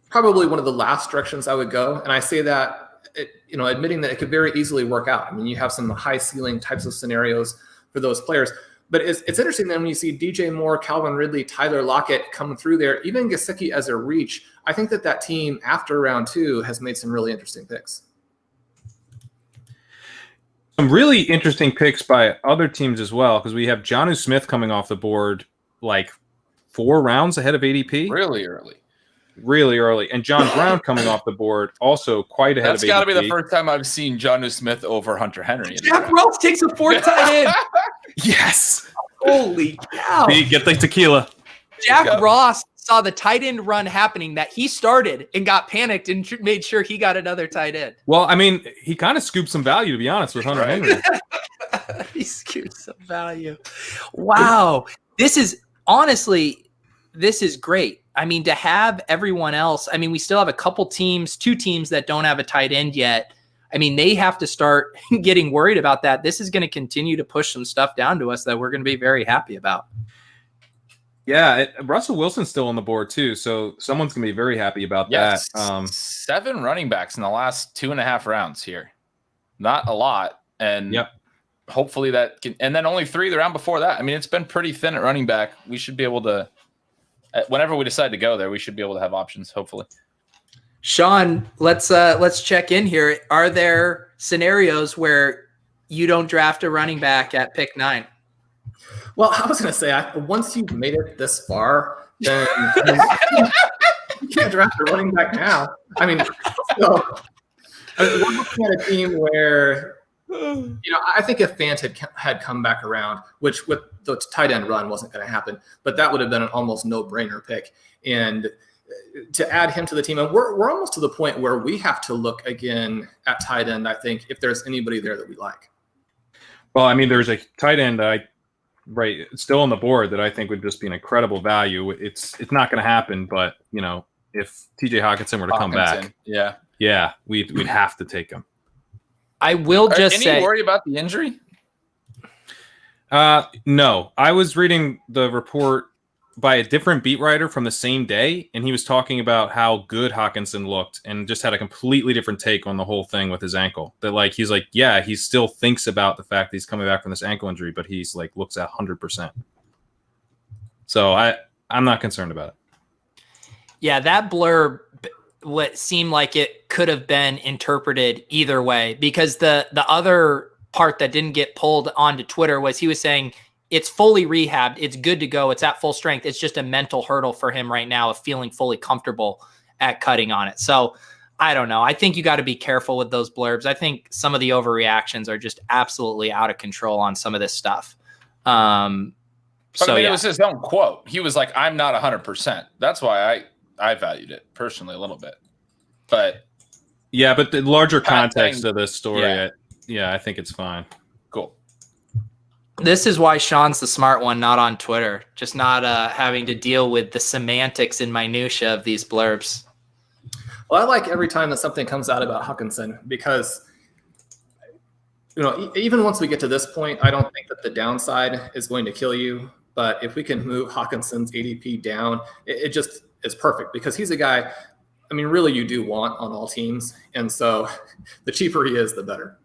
probably one of the last directions I would go. And I say that, admitting that it could very easily work out. I mean, you have some high ceiling types of scenarios for those players. But it's interesting then when you see DJ Moore, Calvin Ridley, Tyler Lockett coming through there, even Gesicki as a reach. I think that team after round 2 has made some really interesting picks. Some really interesting picks by other teams as well, because we have Jonnu Smith coming off the board like 4 rounds ahead of ADP. Really early. Really early. And John Brown coming off the board also quite ahead of ADP. That's got to be the first time I've seen Jonnu Smith over Hunter Henry. Jack Ross takes a 4th tight end. Yes. Holy cow. Get the tequila. Jack Ross saw the tight end run happening that he started and got panicked and made sure he got another tight end. Well, I mean, he kind of scooped some value, to be honest, with Hunter Henry. He scooped some value. Wow. This is great. I mean, to have everyone else, I mean, we still have a couple teams, 2 teams that don't have a tight end yet. I mean, they have to start getting worried about that. This is going to continue to push some stuff down to us that we're going to be very happy about. Yeah, Russell Wilson's still on the board too, so someone's going to be very happy about that. 7 running backs in the last 2.5 rounds here. Not a lot. And hopefully that can, and then only 3 the round before that. I mean, it's been pretty thin at running back. We should be able to, whenever we decide to go there, we should be able to have options, hopefully. Shawn, let's check in here. Are there scenarios where you don't draft a running back at pick 9? Well, I was going to say, once you've made it this far, then you can't draft a running back now. I mean, we're looking at a team where, I think if Fant had come back around, which with the tight end run wasn't going to happen, but that would have been an almost no-brainer pick. And to add him to the team, and we're almost to the point where we have to look again at tight end, I think, if there's anybody there that we like. Well, I mean, there's a tight end still on the board that I think would just be an incredible value. It's not going to happen, but if TJ Hawkinson were to come back, we'd have to take him. I will just say, any worry about the injury? No, I was reading the report by a different beat writer from the same day, and he was talking about how good Hawkinson looked and just had a completely different take on the whole thing with his ankle. That he's like, yeah, he still thinks about the fact that he's coming back from this ankle injury, but he's looks at 100%. So I'm not concerned about it. Yeah, that blurb what seemed like it could have been interpreted either way, because the other part that didn't get pulled onto Twitter was he was saying it's fully rehabbed. It's good to go. It's at full strength. It's just a mental hurdle for him right now of feeling fully comfortable at cutting on it. So I don't know. I think you got to be careful with those blurbs. I think some of the overreactions are just absolutely out of control on some of this stuff. It was his own quote. He was like, I'm not 100%. That's why I valued it personally a little bit. But but the larger context of this story, I think it's fine. Cool. This is why Shawn's the smart one, not on Twitter, just not having to deal with the semantics and minutia of these blurbs. Well, I like every time that something comes out about Hawkinson because, even once we get to this point, I don't think that the downside is going to kill you. But if we can move Hawkinson's ADP down, it just is perfect because he's a guy, I mean, really you do want on all teams. And so the cheaper he is, the better.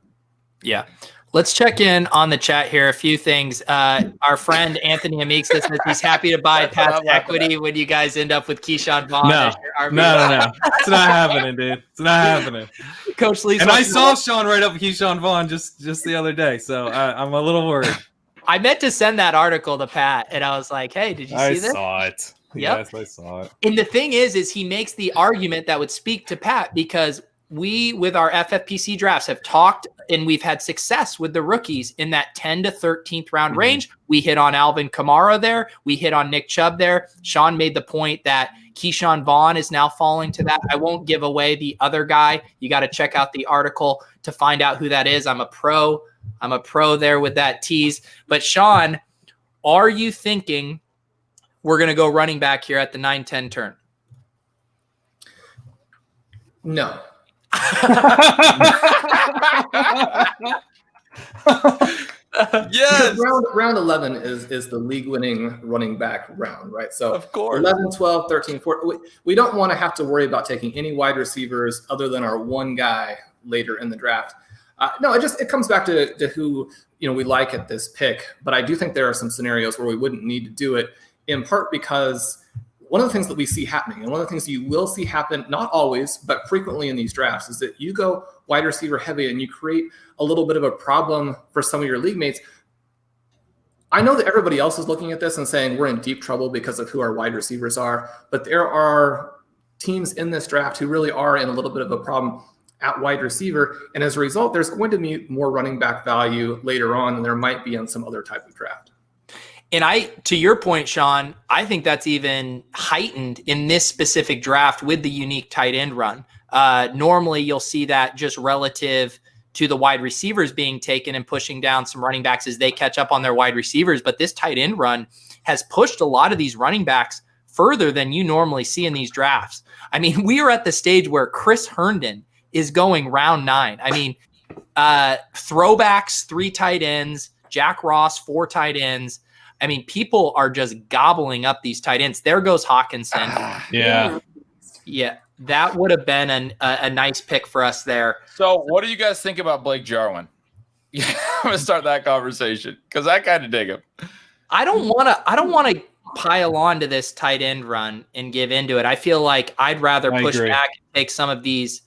Yeah. Let's check in on the chat here. A few things. Our friend Anthony Amix says he's happy to buy past equity when you guys end up with Keyshawn Vaughn. No. It's not happening, dude. It's not happening. Coach Lee. And I saw Shawn right up with Keyshawn Vaughn just the other day, so I'm a little worried. I meant to send that article to Pat, and I was like, hey, did you see this? I saw it. Yep. Yes, I saw it. And the thing is he makes the argument that would speak to Pat because we, with our FFPC drafts, have talked and we've had success with the rookies in that 10 to 13th round range. We hit on Alvin Kamara there. We hit on Nick Chubb there. Shawn made the point that Keyshawn Vaughn is now falling to that. I won't give away the other guy. You got to check out the article to find out who that is. I'm a pro there with that tease. But Shawn, are you thinking we're going to go running back here at the 9-10 turn? No. Yes. Round 11 is the league winning running back round, right? So of course 11, 12, 13, 14. We don't want to have to worry about taking any wide receivers other than our one guy later in the draft. No, it comes back to who we like at this pick. But I do think there are some scenarios where we wouldn't need to do it, in part because one of the things that we see happening, and one of the things you will see happen, not always, but frequently in these drafts, is that you go wide receiver heavy and you create a little bit of a problem for some of your league mates. I know that everybody else is looking at this and saying we're in deep trouble because of who our wide receivers are, but there are teams in this draft who really are in a little bit of a problem at wide receiver. And as a result, there's going to be more running back value later on than there might be on some other type of draft. And to your point, Shawn, I think that's even heightened in this specific draft with the unique tight end run. Normally you'll see that just relative to the wide receivers being taken and pushing down some running backs as they catch up on their wide receivers. But this tight end run has pushed a lot of these running backs further than you normally see in these drafts. I mean, we are at the stage where Chris Herndon is going round 9. I mean, throwbacks, 3 tight ends, Jack Ross, 4 tight ends. I mean, people are just gobbling up these tight ends. There goes Hawkinson. Yeah, that would have been a nice pick for us there. So what do you guys think about Blake Jarwin? Yeah, I'm going to start that conversation because I kind of dig him. I don't want to pile on to this tight end run and give into it. I feel like I'd rather push back and take some of these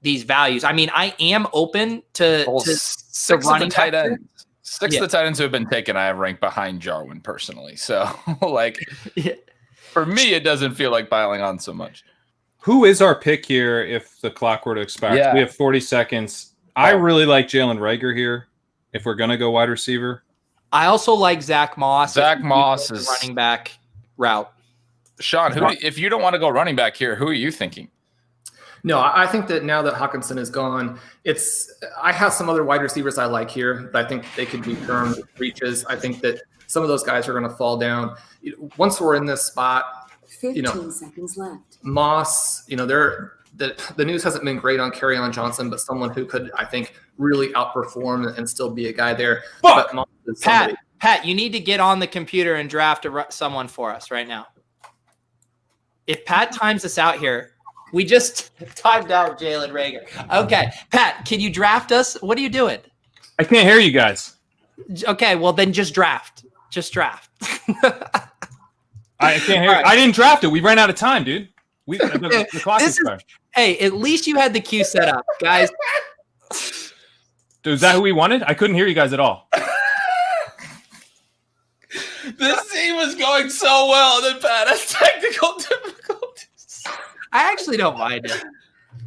values. I mean, I am open to 6 of the tight ends. 6 of the tight ends who have been taken, I have ranked behind Jarwin personally. So, for me, it doesn't feel like piling on so much. Who is our pick here if the clock were to expire? Yeah. We have 40 seconds. I really like Jalen Reagor here if we're going to go wide receiver. I also like Zach Moss. Zach Moss is running back route. Shawn, if you don't want to go running back here, who are you thinking? No, I think that now that Hawkinson is gone, I have some other wide receivers I like here, but I think they could be termed reaches. I think that some of those guys are going to fall down. Once we're in this spot, 15 seconds left. Moss, the news hasn't been great on Kerryon Johnson, but someone who could, I think, really outperform and still be a guy there. But Moss is somebody. Pat, you need to get on the computer and draft someone for us right now. If Pat times us out here, we just timed out Jalen Reagor. Okay, Pat, can you draft us? What are you doing? I can't hear you guys. Okay, well then just draft. Just draft. I can't hear. Right. I didn't draft it. We ran out of time, dude. The clock is expired. Hey, at least you had the queue set up, guys. Dude, is that who we wanted? I couldn't hear you guys at all. This team was going so well, and then Pat has technical difficulties. I actually don't mind it.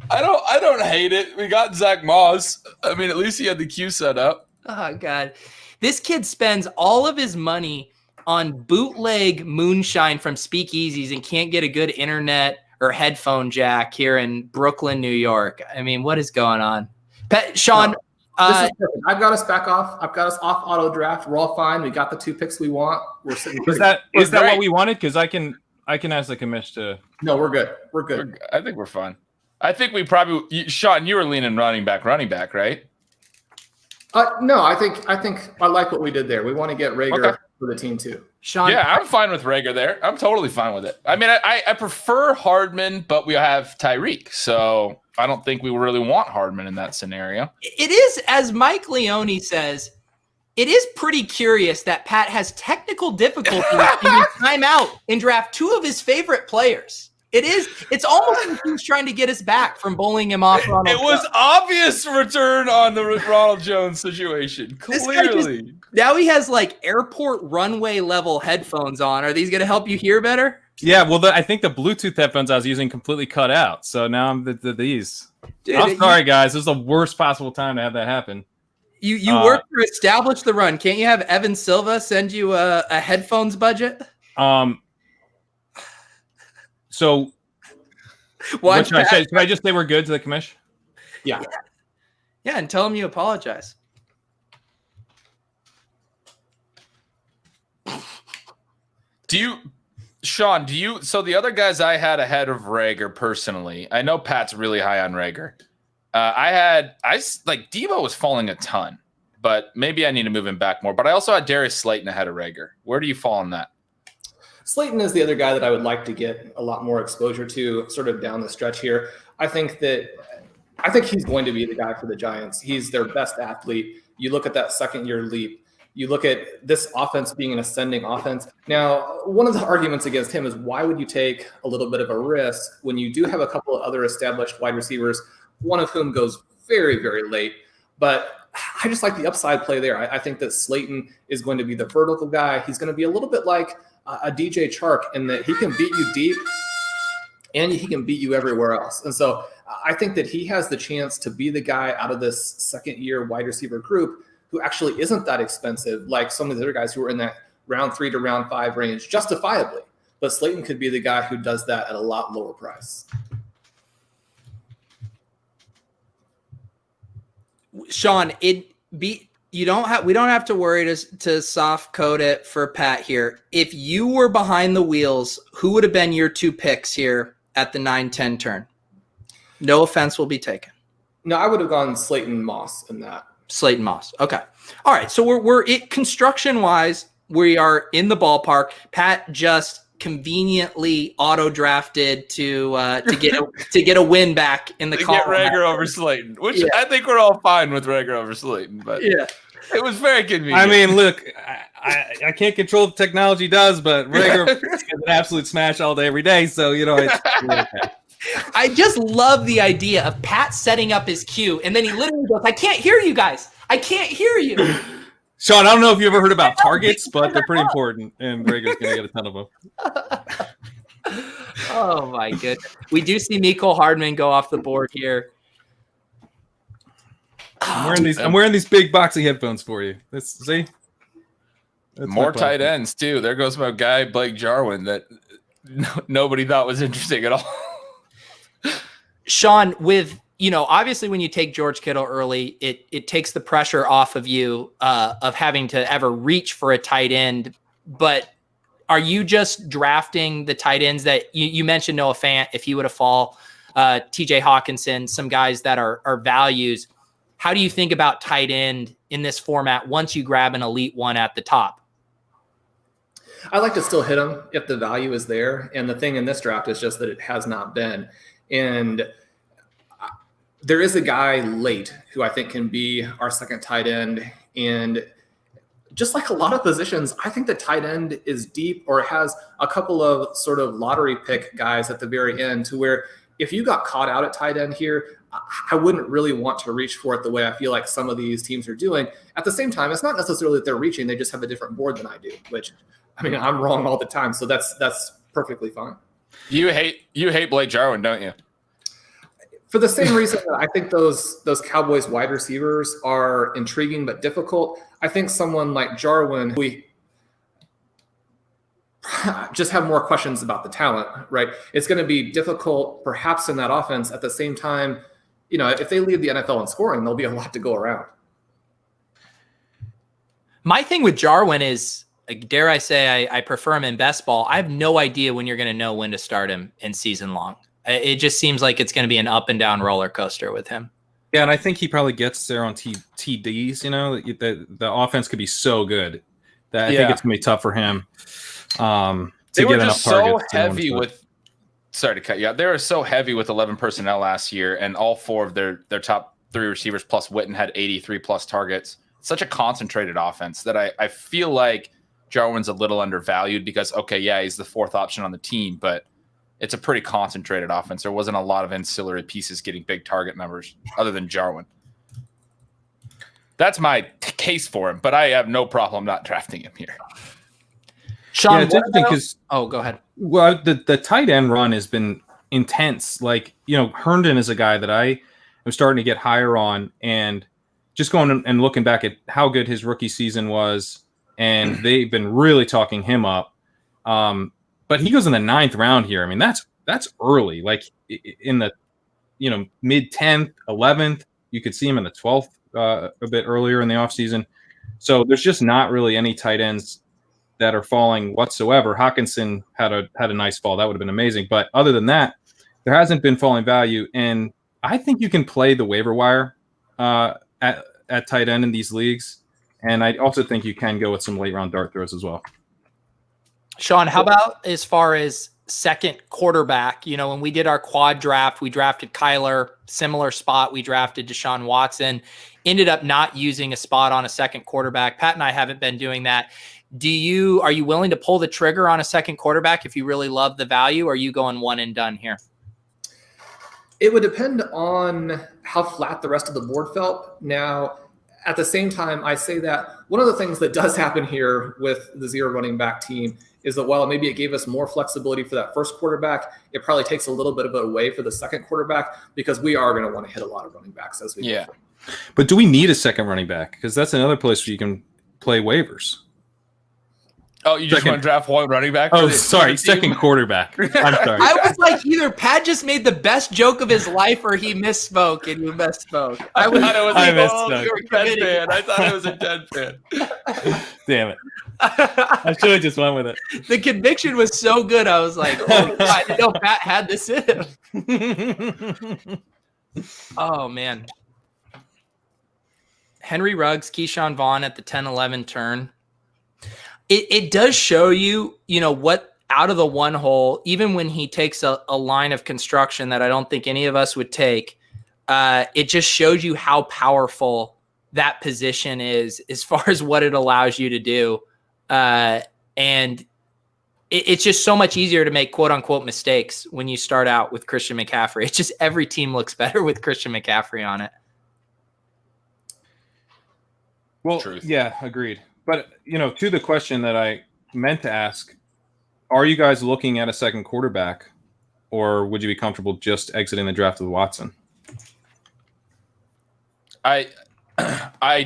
I don't hate it. We got Zach Moss. I mean, at least he had the queue set up. Oh, God. This kid spends all of his money on bootleg moonshine from speakeasies and can't get a good internet or headphone jack here in Brooklyn, New York. I mean, what is going on? Shawn, this is perfect. I've got us back off. I've got us off auto draft. We're all fine. We got the 2 picks we want. We're sitting. Is that what we wanted? Because I can ask the commish to. No, we're good. We're good. I think we're fine. I think we probably Shawn, you were leaning running back, right? No, I think I like what we did there. We want to get Reagor for the team too. Shawn, yeah, I'm fine with Reagor there. I'm totally fine with it. I mean, I prefer Hardman, but we have Tyreek, so I don't think we really want Hardman in that scenario. It is, as Mike Leone says, it is pretty curious that Pat has technical difficulties in time out and draft 2 of his favorite players. It's almost like he's trying to get us back from bowling him off. It was obvious return on the Ronald Jones situation. Clearly. Now he has like airport runway level headphones on. Are these going to help you hear better? Yeah, well, I think the Bluetooth headphones I was using completely cut out. So now I'm these. Dude, I'm sorry, guys. This is the worst possible time to have that happen. You work to establish the run. Can't you have Evan Silva send you a headphones budget? So what should I say? Should I just say we're good to the commish? Yeah. Yeah, and tell him you apologize. Shawn, so the other guys I had ahead of Reagor personally, I know Pat's really high on Reagor. Devo was falling a ton, but maybe I need to move him back more. But I also had Darius Slayton ahead of Reagor. Where do you fall on that? Slayton is the other guy that I would like to get a lot more exposure to sort of down the stretch here. I think he's going to be the guy for the Giants. He's their best athlete. You look at that second year leap. You look at this offense being an ascending offense. Now, one of the arguments against him is why would you take a little bit of a risk when you do have a couple of other established wide receivers, one of whom goes very, very late. But I just like the upside play there. I think that Slayton is going to be the vertical guy. He's going to be a little bit like a DJ Chark in that he can beat you deep and he can beat you everywhere else. And so I think that he has the chance to be the guy out of this second year wide receiver group who actually isn't that expensive, like some of the other guys who are in that round 3 to round 5 range, justifiably. But Slayton could be the guy who does that at a lot lower price. Shawn, we don't have to worry to soft code it for Pat here. If you were behind the wheels, who would have been your 2 picks here at the 9-10 turn? No offense will be taken. No, I would have gone Slayton Moss in that. Slayton Moss. Okay. All right. So we're construction wise, we are in the ballpark. Pat just conveniently auto drafted to get a win back in the column. Get Rager over Slayton, which I think we're all fine with Rager over Slayton, but it was very convenient. I mean, look, I can't control what technology does, but Rager is an absolute smash all day, every day. So, it's really okay. I just love the idea of Pat setting up his cue, and then he literally goes, I can't hear you guys. I can't hear you. Shawn, I don't know if you ever heard about targets, but they're pretty important, and Rager's going to get a ton of them. Oh, my goodness. We do see Mecole Hardman go off the board here. I'm wearing these big boxy headphones for you. See? That's more tight ends, too. There goes my guy, Blake Jarwin, that nobody thought was interesting at all. Shawn, with, obviously when you take George Kittle early, it takes the pressure off of you of having to ever reach for a tight end. But are you just drafting the tight ends that you mentioned Noah Fant, if he would have fall, TJ Hawkinson, some guys that are values. How do you think about tight end in this format once you grab an elite one at the top? I like to still hit them if the value is there. And the thing in this draft is just that it has not been. And there is a guy late who I think can be our second tight end. And just like a lot of positions, I think the tight end is deep or has a couple of sort of lottery pick guys at the very end to where if you got caught out at tight end here, I wouldn't really want to reach for it the way I feel like some of these teams are doing. At the same time, it's not necessarily that they're reaching. They just have a different board than I do, which, I'm wrong all the time. So that's perfectly fine. You hate Blake Jarwin, don't you? For the same reason that I think those Cowboys wide receivers are intriguing but difficult. I think someone like Jarwin, we just have more questions about the talent, right? It's going to be difficult perhaps in that offense. At the same time, if they lead the NFL in scoring, there'll be a lot to go around. My thing with Jarwin is, dare I say, I prefer him in best ball. I have no idea when you're going to know when to start him in season long. It just seems like it's going to be an up and down roller coaster with him. Yeah, and I think he probably gets there on TDs. The offense could be so good that I think it's going to be tough for him to they get were enough just targets. So heavy with. Sorry to cut you out. They were so heavy with 11 personnel last year, and all 4 of their top 3 receivers plus Witten had 83 plus targets. Such a concentrated offense that I feel like Jarwin's a little undervalued because, he's the 4th option on the team, but it's a pretty concentrated offense. There wasn't a lot of ancillary pieces getting big target numbers other than Jarwin. That's my case for him, but I have no problem not drafting him here. Shawn, it's interesting because go ahead. Well, the tight end run has been intense. Like, Herndon is a guy that I am starting to get higher on, and just going and looking back at how good his rookie season was, and they've been really talking him up. But he goes in the 9th round here. That's early. Like in the mid 10th, 11th, you could see him in the 12th a bit earlier in the offseason. So there's just not really any tight ends that are falling whatsoever. Hawkinson had a nice fall. That would have been amazing. But other than that, there hasn't been falling value. And I think you can play the waiver wire at tight end in these leagues. And I also think you can go with some late round dart throws as well. Shawn, how about as far as second quarterback. You know, when we did our quad draft, we drafted Kyler, similar spot. We drafted Deshaun Watson, ended up not using a spot on a second quarterback. Pat and I haven't been doing that. Are you willing to pull the trigger on a second quarterback if you really love the value, or are you going one and done here? It would depend on how flat the rest of the board felt. Now, at the same time, I say that one of the things that does happen here with the zero running back team is that while maybe it gave us more flexibility for that first quarterback, it probably takes a little bit of it away for the second quarterback, because we are going to want to hit a lot of running backs as we go. But do we need a second running back? Because that's another place where you can play waivers. Oh, you just want to draft one running back? Oh, sorry, second quarterback. I'm sorry. I was like, either Pat just made the best joke of his life, or he misspoke and you misspoke. I thought it was misspoke. you're a Ted fan. I thought it was a Ted fan. Damn it. I should have just went with it. The conviction was so good. I was like, oh, I didn't know Pat had this in him. Oh, man. Henry Ruggs, Keyshawn Vaughn at the 10-11 turn. It does show you, what out of the one hole, even when he takes a line of construction that I don't think any of us would take, it just shows you how powerful that position is as far as what it allows you to do. And it's just so much easier to make quote unquote mistakes when you start out with Christian McCaffrey. It's just every team looks better with Christian McCaffrey on it. Well, yeah, agreed. But, to the question that I meant to ask, are you guys looking at a second quarterback, or would you be comfortable just exiting the draft with Watson? I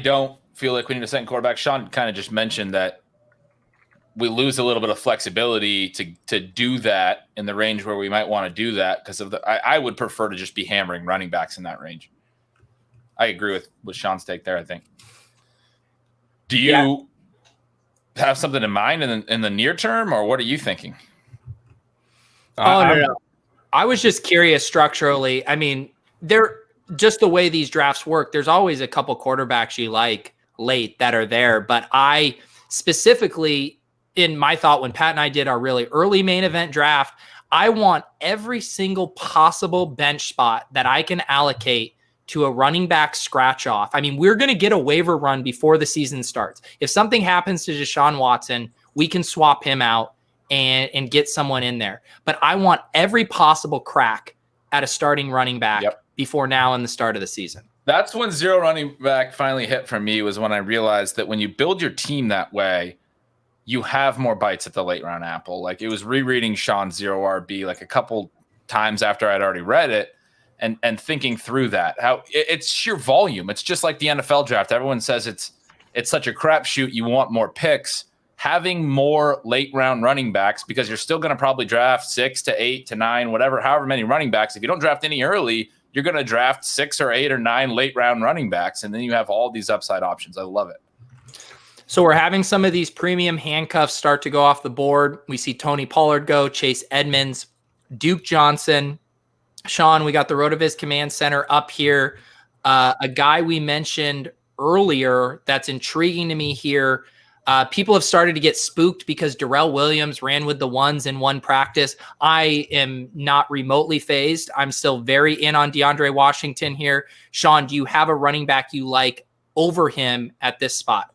don't feel like we need a second quarterback. Shawn kind of just mentioned that we lose a little bit of flexibility to do that in the range where we might want to do that because of I would prefer to just be hammering running backs in that range. I agree with Shawn's take there, I think. Do you have something in mind in the near term, or what are you thinking? No. I was just curious structurally. I mean, just the way these drafts work, there's always a couple quarterbacks you like late that are there. But I specifically, in my thought, when Pat and I did our really early main event draft, I want every single possible bench spot that I can allocate to a running back scratch off. I mean, we're going to get a waiver run before the season starts. If something happens to Deshaun Watson, we can swap him out and get someone in there. But I want every possible crack at a starting running back before now and the start of the season. That's when zero running back finally hit for me, was when I realized that when you build your team that way, you have more bites at the late round apple. Like, it was rereading Shawn's zero RB like a couple times after I'd already read it. And thinking through that, how it's sheer volume. It's just like the NFL draft. Everyone says it's such a crapshoot. You want more picks. Having more late round running backs, because you're still going to probably draft 6 to 8 to 9, however many running backs. If you don't draft any early, you're going to draft 6 or 8 or 9 late round running backs, and then you have all these upside options. I love it. So we're having some of these premium handcuffs start to go off the board. We see Tony Pollard go, Chase Edmonds, Duke Johnson. Shawn, we got the RotoViz Command Center up here. A guy we mentioned earlier that's intriguing to me here. People have started to get spooked because Darrell Williams ran with the ones in one practice. I am not remotely phased. I'm still very in on DeAndre Washington here. Shawn, do you have a running back you like over him at this spot?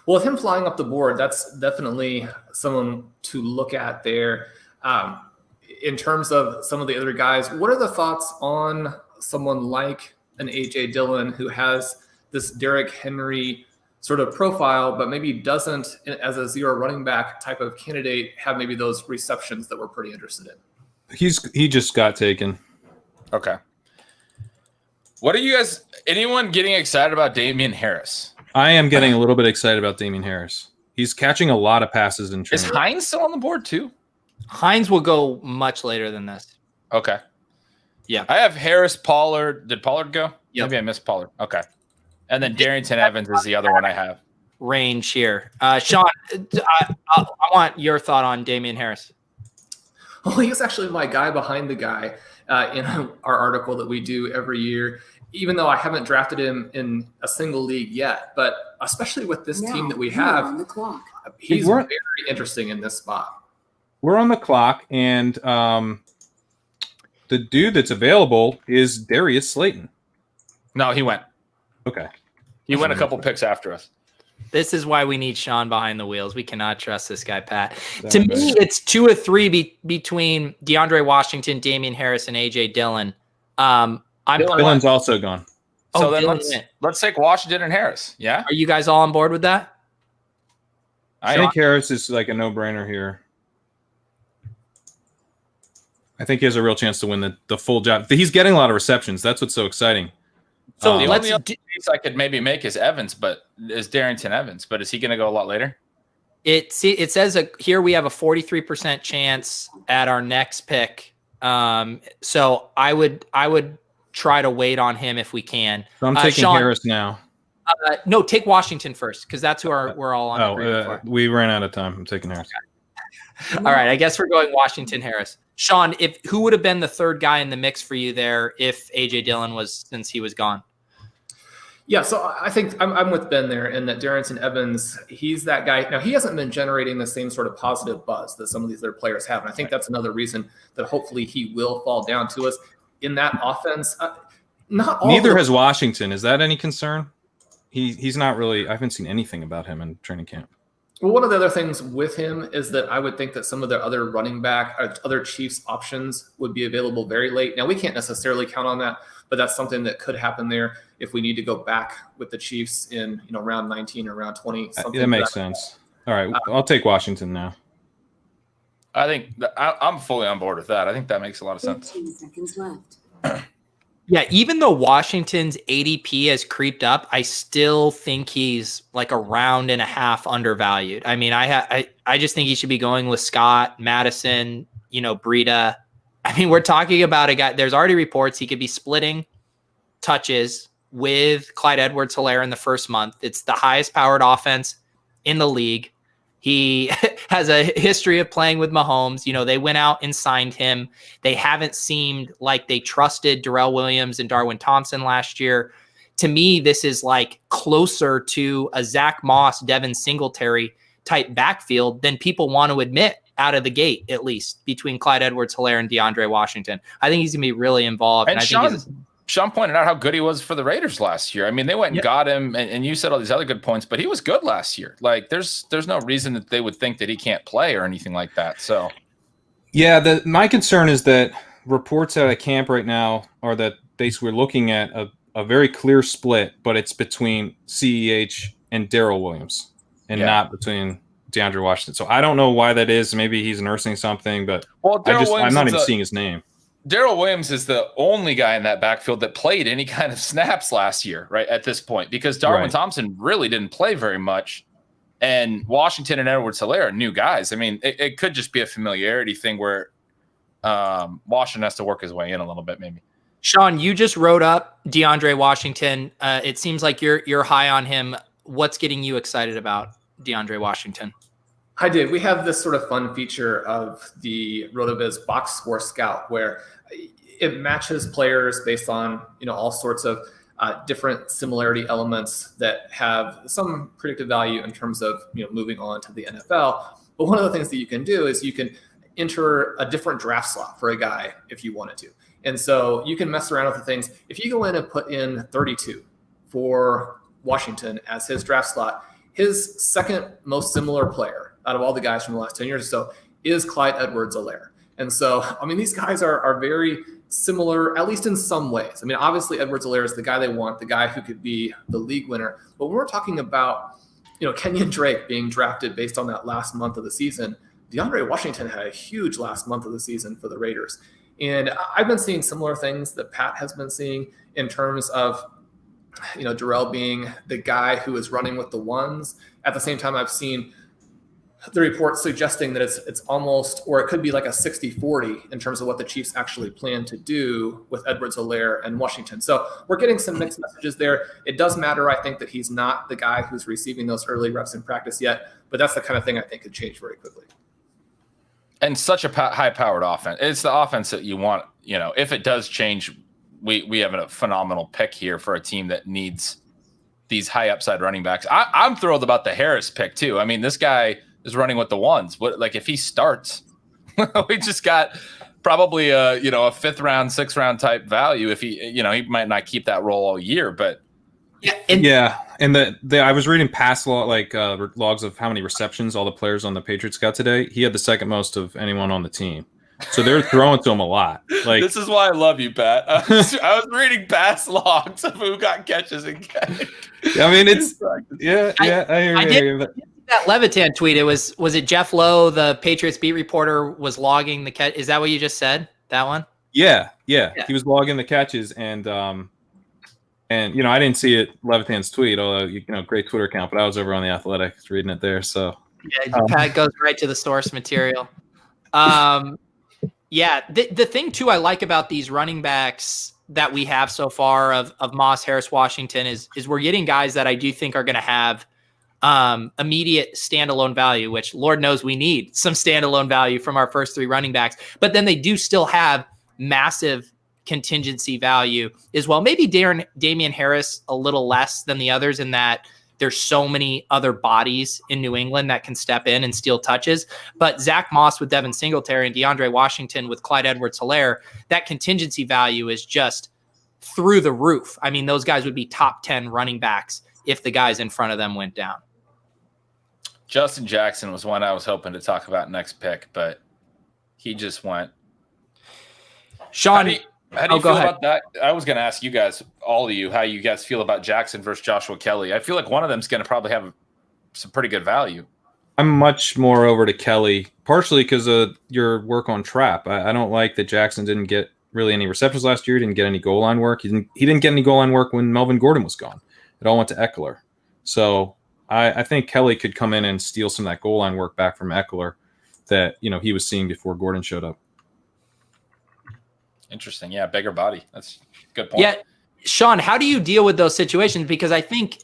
Well, with him flying up the board, that's definitely someone to look at there. In terms of some of the other guys, what are the thoughts on someone like an A.J. Dillon, who has this Derrick Henry sort of profile, but maybe doesn't, as a zero running back type of candidate, have maybe those receptions that we're pretty interested in? He just got taken. Okay. What are you guys, anyone getting excited about Damian Harris? I am getting a little bit excited about Damian Harris. He's catching a lot of passes in training. Is Hines still on the board too? Hines will go much later than this. Okay. Yeah. I have Harris, Pollard. Did Pollard go? Yep. Maybe I missed Pollard. Okay. And then Darrington Evans is the other one I have. Range here. Shawn, I want your thought on Damian Harris. Well, he was actually my guy behind the guy in our article that we do every year, even though I haven't drafted him in a single league yet. But especially with this team that we have, on the clock. he's very interesting in this spot. we're on the clock, and the dude that's available is Darius Slayton. No, he went. Okay. He went a couple picks after us. This is why we need Shawn behind the wheels. We cannot trust this guy, Pat. Sorry, To me, buddy. it's 2 or 3 between DeAndre Washington, Damian Harris, and AJ Dillon. Dylan's also gone. So Oh, then Dylan went. let's take Washington and Harris. Yeah, Are you guys all on board with that? I think Harris is like a no-brainer here. I think he has a real chance to win the full job. He's getting a lot of receptions. That's what's so exciting. So the let's only other piece I could maybe make is Darrington Evans, but is he going to go a lot later? it says here we have a 43% chance at our next pick. So I would try to wait on him if we can. So I'm taking Shawn, Harris now. No, take Washington first because that's who we're all on agreement for. We ran out of time. I'm taking Harris. All right, I guess we're going Washington Harris. Shawn, who would have been the third guy in the mix for you there if AJ Dillon since he was gone? Yeah, so I think I'm with Ben there in that Darrington Evans, he's that guy. Now, he hasn't been generating the same sort of positive buzz that some of these other players have. And I think that's another reason that hopefully he will fall down to us in that offense. Not all Neither has Washington. Is that any concern? He's not really – I haven't seen anything about him in training camp. Well, one of the other things with him is that I would think that some of the other running back, other Chiefs options would be available very late. Now, we can't necessarily count on that, but that's something that could happen there if we need to go back with the Chiefs in round 19 or round 20. That makes sense. All right, I'll take Washington now. I think I'm fully on board with that. I think that makes a lot of sense. 15 seconds left. Yeah, even though Washington's ADP has creeped up, I still think he's like a round and a half undervalued. I mean, I just think he should be going with Scott, Madison, Breida. I mean, we're talking about a guy. There's already reports he could be splitting touches with Clyde Edwards-Helaire in the first month. It's the highest powered offense in the league. He has a history of playing with Mahomes. They went out and signed him. They haven't seemed like they trusted Darrell Williams and Darwin Thompson last year. To me, this is like closer to a Zach Moss, Devin Singletary type backfield than people want to admit out of the gate, at least between Clyde Edwards-Helaire and DeAndre Washington. I think he's going to be really involved. And I think Shawn pointed out how good he was for the Raiders last year. I mean, they went and got him, and you said all these other good points, but he was good last year. Like, there's no reason that they would think that he can't play or anything like that. So, yeah, my concern is that reports out of camp right now are that we're looking at a very clear split, but it's between CEH and Darrell Williams and not between DeAndre Washington. So I don't know why that is. Maybe he's nursing something, but I'm not even seeing his name. Darrell Williams is the only guy in that backfield that played any kind of snaps last year, right, at this point, because Darwin Thompson really didn't play very much, and Washington and Edwards-Helaire are new guys. I mean, it could just be a familiarity thing where Washington has to work his way in a little bit maybe. Shawn, you just wrote up DeAndre Washington. It seems like you're high on him. What's getting you excited about DeAndre Washington? I did. We have this sort of fun feature of the RotoViz box score scout where it matches players based on, all sorts of different similarity elements that have some predictive value in terms of, moving on to the NFL. But one of the things that you can do is you can enter a different draft slot for a guy if you wanted to. And so you can mess around with the things. If you go in and put in 32 for Washington as his draft slot, his second most similar player out of all the guys from the last 10 years or so is Clyde Edwards-Helaire. And so, I mean, these guys are very similar, at least in some ways. I mean, obviously Edwards-Helaire is the guy they want, the guy who could be the league winner. But when we're talking about, Kenyon Drake being drafted based on that last month of the season, DeAndre Washington had a huge last month of the season for the Raiders. And I've been seeing similar things that Pat has been seeing in terms of, Darrell being the guy who is running with the ones. At the same time, I've seen the report suggesting that it's almost, or it could be like a 60-40 in terms of what the Chiefs actually plan to do with Edwards-Helaire and Washington. So we're getting some mixed messages there. It does matter, I think, that he's not the guy who's receiving those early reps in practice yet, but that's the kind of thing I think could change very quickly. And such a high-powered offense. It's the offense that you want, if it does change, we have a phenomenal pick here for a team that needs these high upside running backs. I'm thrilled about the Harris pick too. I mean, this guy is running with the ones. If he starts, We just got probably a 5th round, 6th round type value. If he might not keep that role all year, but yeah. And I was reading pass logs of how many receptions all the players on the Patriots got today. He had the second most of anyone on the team. So they're throwing to him a lot. Like, this is why I love you, Pat. I was reading pass logs of who got catches and catches. I mean, it's I hear you. That Levitan tweet. Was it Jeff Lowe, the Patriots beat reporter, was logging the catch? Is that what you just said? That one? Yeah. He was logging the catches, and I didn't see it Levitan's tweet, although great Twitter account, but I was over on the Athletics reading it there. So Pat goes right to the source material. The thing too I like about these running backs that we have so far of Moss, Harris, Washington is we're getting guys that I do think are going to have immediate standalone value, which Lord knows we need some standalone value from our first 3 running backs. But then they do still have massive contingency value as well. Maybe Damian Harris a little less than the others in that there's so many other bodies in New England that can step in and steal touches. But Zach Moss with Devin Singletary and DeAndre Washington with Clyde Edwards-Helaire, that contingency value is just through the roof. I mean, those guys would be top 10 running backs if the guys in front of them went down. Justin Jackson was one I was hoping to talk about next pick, but he just went. Shawn, how do you feel about that? I was going to ask you guys, all of you, how you guys feel about Jackson versus Joshua Kelly. I feel like one of them is going to probably have some pretty good value. I'm much more over to Kelly, partially because of your work on trap. I don't like that Jackson didn't get really any receptions last year, didn't get any goal line work. He didn't get any goal line work when Melvin Gordon was gone. It all went to Eckler. So I think Kelly could come in and steal some of that goal line work back from Eckler that he was seeing before Gordon showed up. Interesting. Yeah, bigger body. That's a good point. Yeah, Shawn, how do you deal with those situations? Because I think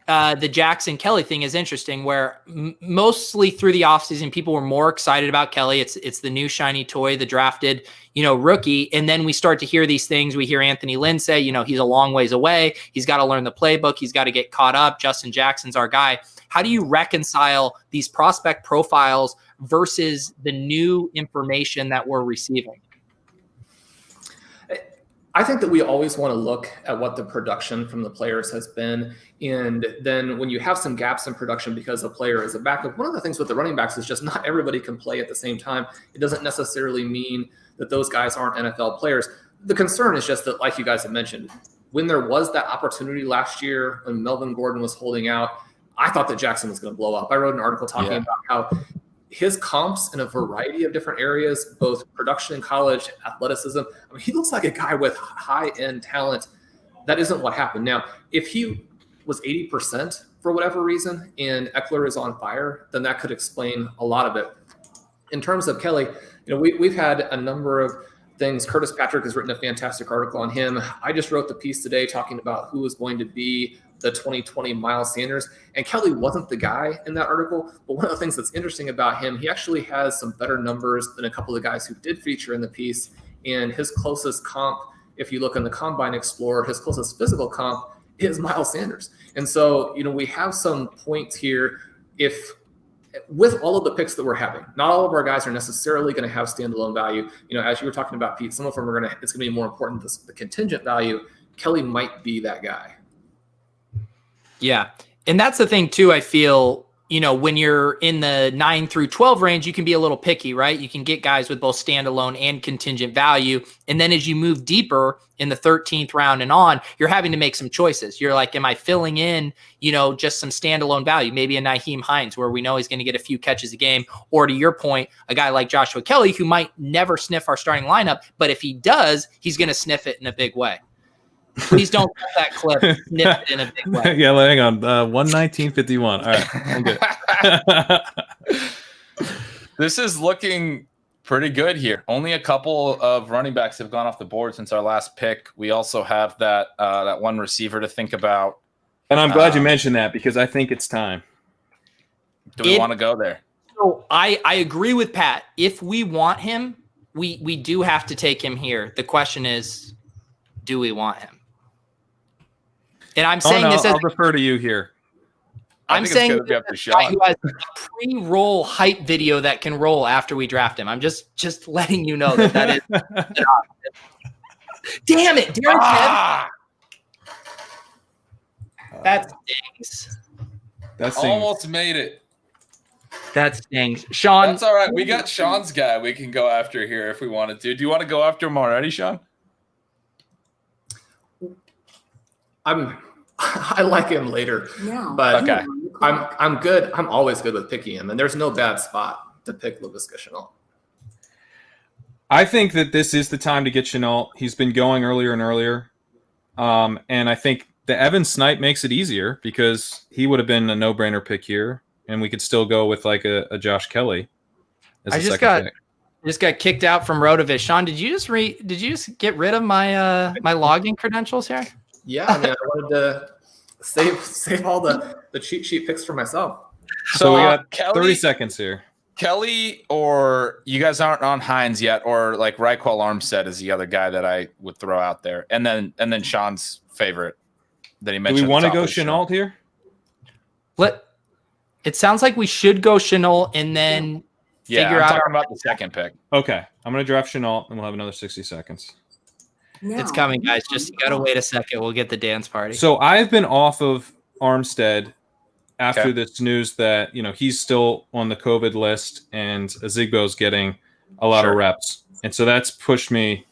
the Jackson Kelly thing is interesting, where mostly through the offseason, people were more excited about Kelly. It's the new shiny toy, the drafted rookie, and then we start to hear these things. We hear Anthony Lynn say, he's a long ways away. He's got to learn the playbook. He's got to get caught up. Justin Jackson's our guy. How do you reconcile these prospect profiles versus the new information that we're receiving? I think that we always want to look at what the production from the players has been. And then when you have some gaps in production because a player is a backup, one of the things with the running backs is just not everybody can play at the same time. It doesn't necessarily mean that those guys aren't NFL players. The concern is just that, like you guys have mentioned, when there was that opportunity last year when Melvin Gordon was holding out, I thought that Jackson was going to blow up. I wrote an article talking about how his comps in a variety of different areas, both production in college, athleticism. I mean, he looks like a guy with high-end talent. That isn't what happened. Now, if he was 80% for whatever reason and Eckler is on fire, then that could explain a lot of it. In terms of Kelly, we've had a number of things. Curtis Patrick has written a fantastic article on him. I just wrote the piece today talking about who is going to be the 2020 Miles Sanders. And Kelly wasn't the guy in that article, but one of the things that's interesting about him, he actually has some better numbers than a couple of guys who did feature in the piece. And his closest comp, if you look in the Combine Explorer, his closest physical comp is Miles Sanders. And so, we have some points here. If with all of the picks that we're having, not all of our guys are necessarily going to have standalone value. As you were talking about, Pete, some of them it's going to be more important, the contingent value. Kelly might be that guy. Yeah. And that's the thing too. I feel, when you're in the 9 through 12 range, you can be a little picky, right? You can get guys with both standalone and contingent value. And then as you move deeper in the 13th round and on, you're having to make some choices. You're like, am I filling in, just some standalone value? Maybe a Nyheim Hines, where we know he's going to get a few catches a game. Or to your point, a guy like Joshua Kelly, who might never sniff our starting lineup, but if he does, he's going to sniff it in a big way. Please don't cut that clip. Snip it in a big way. Yeah, hang on. 119.51. All right, I'm good. This is looking pretty good here. Only a couple of running backs have gone off the board since our last pick. We also have that one receiver to think about. And I'm glad you mentioned that, because I think it's time. Do we want to go there? So I agree with Pat. If we want him, we do have to take him here. The question is, do we want him? And I'm saying this as I'll defer to you here. I'm saying it's gonna be up to the guy Shawn. who has a pre-roll hype video that can roll after we draft him. I'm just letting you know that is. Damn it, Derek. Ah! That stings. That's Almost made it. That stings. Shawn. That's all right. We got Shawn's guy we can go after here if we wanted to. Do you want to go after him already, Shawn? I like him later, Now, but Okay. I'm good. I'm always good with picking him, and there's no bad spot to pick Laviska Shenault. I think that this is the time to get Shenault. He's been going earlier and earlier. And I think the Evan Snipe makes it easier because he would have been a no-brainer pick here, and we could still go with like a Josh Kelly as I a just second pick. just got kicked out from Rotoviz. Shawn, did you just get rid of my my login credentials here? Yeah, I mean, I wanted to save all the cheat sheet picks for myself. So we got Kelly, 30 seconds here. Kelly, or you guys aren't on Hines yet, or like Reichwell Armstead is the other guy that I would throw out there, and then Shawn's favorite that he Do mentioned. we want to at the go top was Shenault here? It sounds like we should go Shenault and then Yeah, figure I'm out talking our- about the second pick. Okay, I'm going to draft Shenault, and we'll have another 60 seconds. now, It's coming, guys. Just you gotta wait a second. We'll get the dance party. So I've been off of Armstead after Okay. this news that he's still on the COVID list and Zigbo's getting a lot of Sure. reps, and so that's pushed me.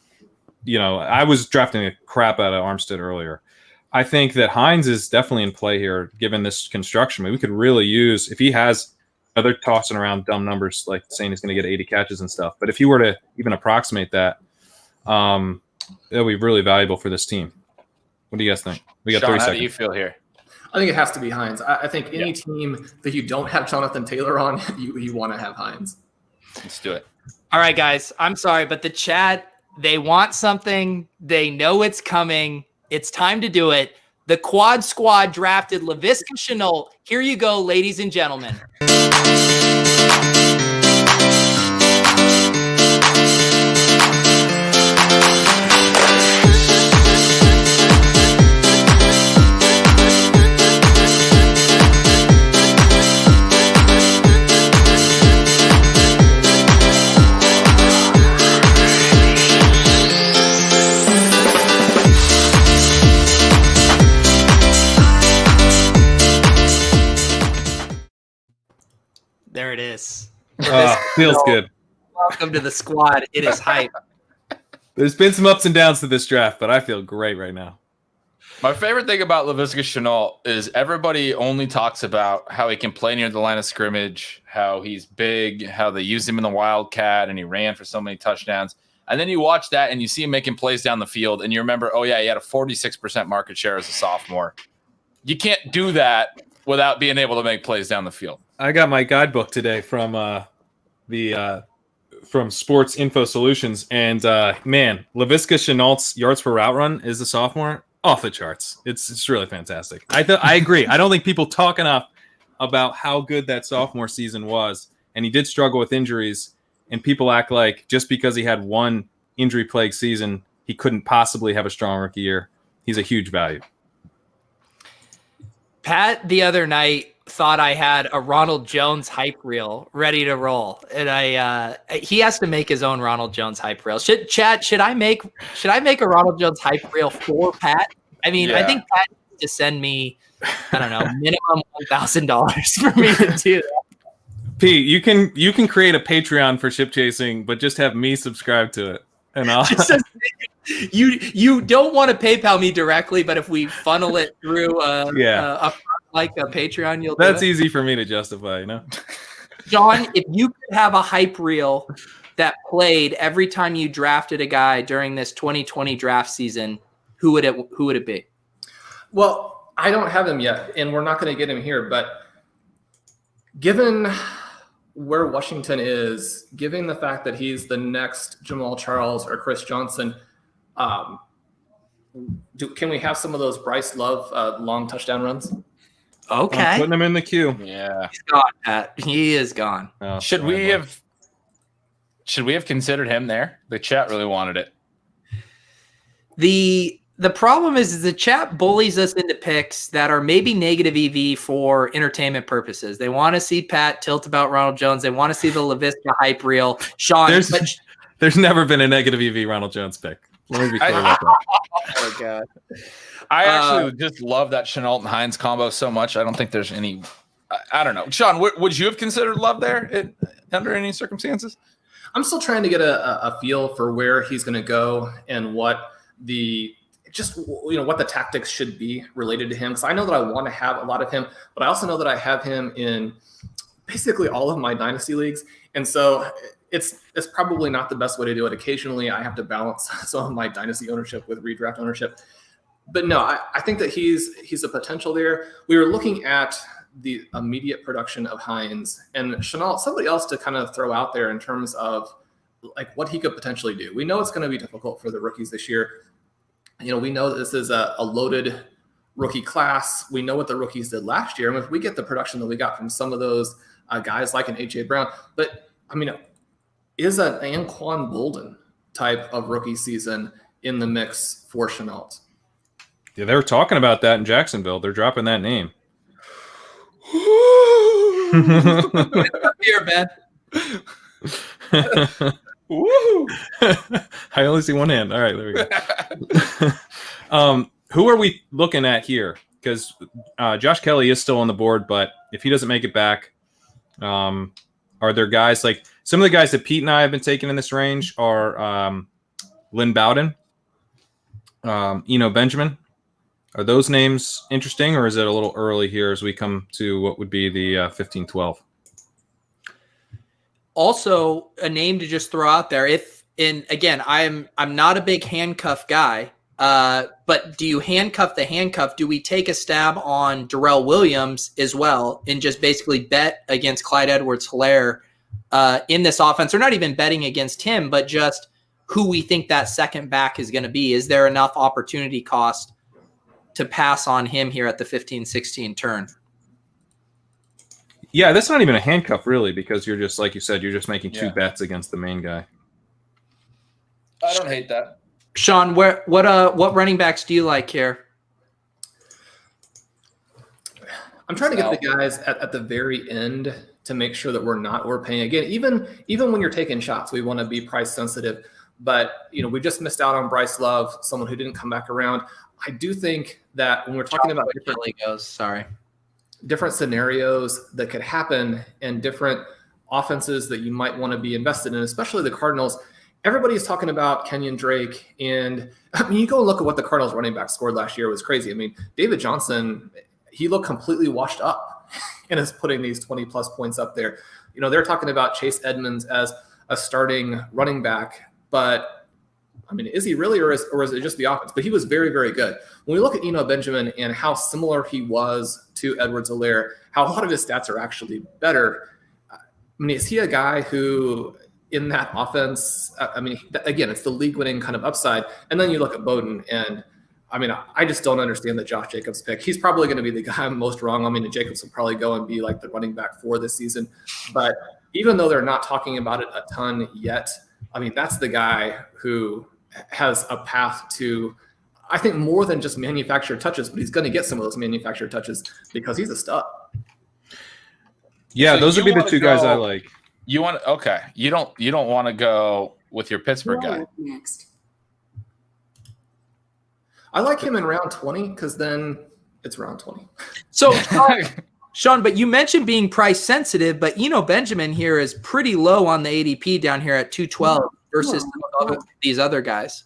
I was drafting the crap out of Armstead earlier. I think that Hines is definitely in play here, given this construction. I mean, we could really use if he has. They're tossing around dumb numbers like saying he's going to get 80 catches and stuff, but if he were to even approximate that, it'll be really valuable for this team. What do you guys think? We got Shawn, 30 how seconds. do you feel here? I think it has to be Hines. I think any team that you don't have Jonathan Taylor on, you want to have Hines. Let's do it. All right, guys. I'm sorry, but the chat, they want something. They know it's coming. It's time to do it. The Quad Squad drafted Laviska Shenault. Here you go, ladies and gentlemen. There it is. Feels good. Welcome to the squad. It is hype. There's been some ups and downs to this draft, but I feel great right now. My favorite thing about Laviska Shenault is everybody only talks about how he can play near the line of scrimmage, how he's big, how they used him in the Wildcat, and he ran for so many touchdowns. And then you watch that and you see him making plays down the field, and you remember, oh yeah, he had a 46% market share as a sophomore. You can't do that without being able to make plays down the field. I got my guidebook today from from Sports Info Solutions, and man, Laviska Shenault's yards per route run is a sophomore off the charts. It's really fantastic. I agree. I don't think people talk enough about how good that sophomore season was, and he did struggle with injuries. And people act like just because he had one injury-plagued season, he couldn't possibly have a strong rookie year. He's a huge value. Pat the other night thought I had a Ronald Jones hype reel ready to roll, and he has to make his own Ronald Jones hype reel. Should I make a Ronald Jones hype reel for Pat? I mean, I think Pat needs to send me, I don't know, minimum $1,000 for me to do that. Pete, you can create a Patreon for ship chasing, but just have me subscribe to it, and I'll. You don't want to PayPal me directly, but if we funnel it through like a Patreon, you'll. That's do it. easy for me to justify, Shawn, if you could have a hype reel that played every time you drafted a guy during this 2020 draft season, who would it be? Well, I don't have him yet, and we're not going to get him here. But given where Washington is, given the fact that he's the next Jamal Charles or Chris Johnson, can we have some of those Bryce Love long touchdown runs? Okay, I'm putting him in the queue. Yeah. he's gone, Pat. He is gone. Oh, Should we have considered him there? The chat really wanted it. The The problem is the chat bullies us into picks that are maybe negative EV for entertainment purposes. They want to see Pat tilt about Ronald Jones. They want to see the LaVista hype reel. Shawn, there's never been a negative EV Ronald Jones pick. Let me be clear about that. Oh God. I actually just love that Chenault and Hines combo so much. I don't think there's any. I don't know, Shawn. Would you have considered Love there under any circumstances? I'm still trying to get a feel for where he's going to go and what the tactics should be related to him. Because I know that I want to have a lot of him, but I also know that I have him in basically all of my dynasty leagues, and so it's probably not the best way to do it. Occasionally, I have to balance some of my dynasty ownership with redraft ownership. But no, I think that he's a potential there. We were looking at the immediate production of Hines and Chenault, somebody else to kind of throw out there in terms of like what he could potentially do. We know it's going to be difficult for the rookies this year. We know that this is a loaded rookie class. We know what the rookies did last year. And if we get the production that we got from some of those guys like an A.J. Brown, but is an Anquan Bolden type of rookie season in the mix for Chenault? Yeah, they were talking about that in Jacksonville. They're dropping that name. Here, man. Woo! I only see one hand. All right, there we go. Who are we looking at here? Because Josh Kelly is still on the board, but if he doesn't make it back, are there guys like some of the guys that Pete and I have been taking in this range are Lynn Bowden, Eno Benjamin. Are those names interesting, or is it a little early here as we come to what would be the 15-12? Also, a name to just throw out there. Again, I'm not a big handcuff guy, but do you handcuff the handcuff? Do we take a stab on Darrell Williams as well and just basically bet against Clyde Edwards-Helaire in this offense, or not even betting against him, but just who we think that second back is going to be? Is there enough opportunity cost to pass on him here at the 15-16 turn? Yeah, that's not even a handcuff really, because you're just, like you said, you're just making two bets against the main guy. I don't hate that. Shawn, what running backs do you like here? I'm trying to get the guys at the very end to make sure that we're not overpaying. Again, even when you're taking shots, we want to be price sensitive. But we just missed out on Bryce Love, someone who didn't come back around. I do think that when we're talking about different scenarios that could happen and different offenses that you might want to be invested in, especially the Cardinals, everybody's talking about Kenyon Drake. And you go and look at what the Cardinals running back scored last year. It was crazy. David Johnson, he looked completely washed up and is putting these 20-plus points up there. They're talking about Chase Edmonds as a starting running back, but is he really, or is it just the offense? But he was very, very good. When we look at Eno Benjamin and how similar he was to Edwards-Helaire, how a lot of his stats are actually better. Is he a guy who in that offense, again, it's the league-winning kind of upside. And then you look at Bowden, and I just don't understand the Josh Jacobs pick. He's probably going to be the guy I'm most wrong. Jacobs will probably go and be like the running back for this season. But even though they're not talking about it a ton yet, that's the guy who has a path to, I think, more than just manufactured touches, but he's going to get some of those manufactured touches because he's a stud. Yeah, so those would be the two guys I like. You want you don't want to go with your Pittsburgh guy. Next. I like him in round 20 because then it's round 20. So, Shawn, but you mentioned being price sensitive, but Eno Benjamin here is pretty low on the ADP down here at 212 versus these other guys.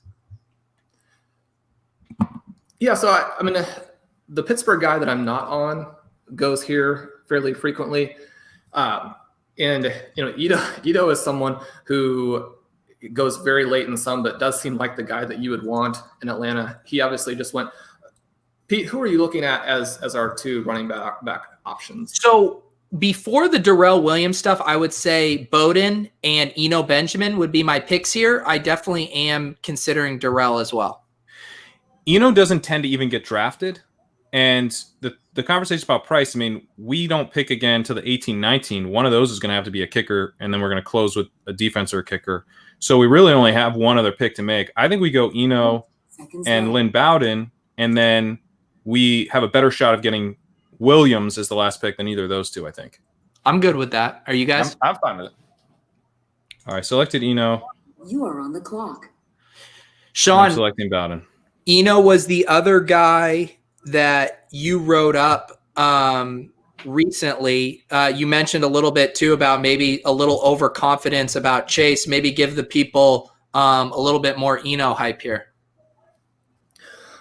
Yeah, so the Pittsburgh guy that I'm not on goes here fairly frequently. And Ito is someone who goes very late in some, but does seem like the guy that you would want in Atlanta. He obviously just went. Pete, who are you looking at as our two running back options? So before the Darrell Williams stuff, I would say Bowden and Eno Benjamin would be my picks here. I definitely am considering Darrell as well. Eno doesn't tend to even get drafted. And the conversation about price, we don't pick again to the 18-19. One of those is going to have to be a kicker, and then we're going to close with a defense or a kicker. So we really only have one other pick to make. I think we go Eno Seconds and left. Lynn Bowden, and then we have a better shot of getting Williams as the last pick than either of those two, I think. I'm good with that. Are you guys? I'm fine with it. All right, selected Eno. You are on the clock. I'm Sean, selecting Bowden. Eno was the other guy that you wrote up recently. You mentioned a little bit too about maybe a little overconfidence about Chase. Maybe give the people a little bit more Eno hype here.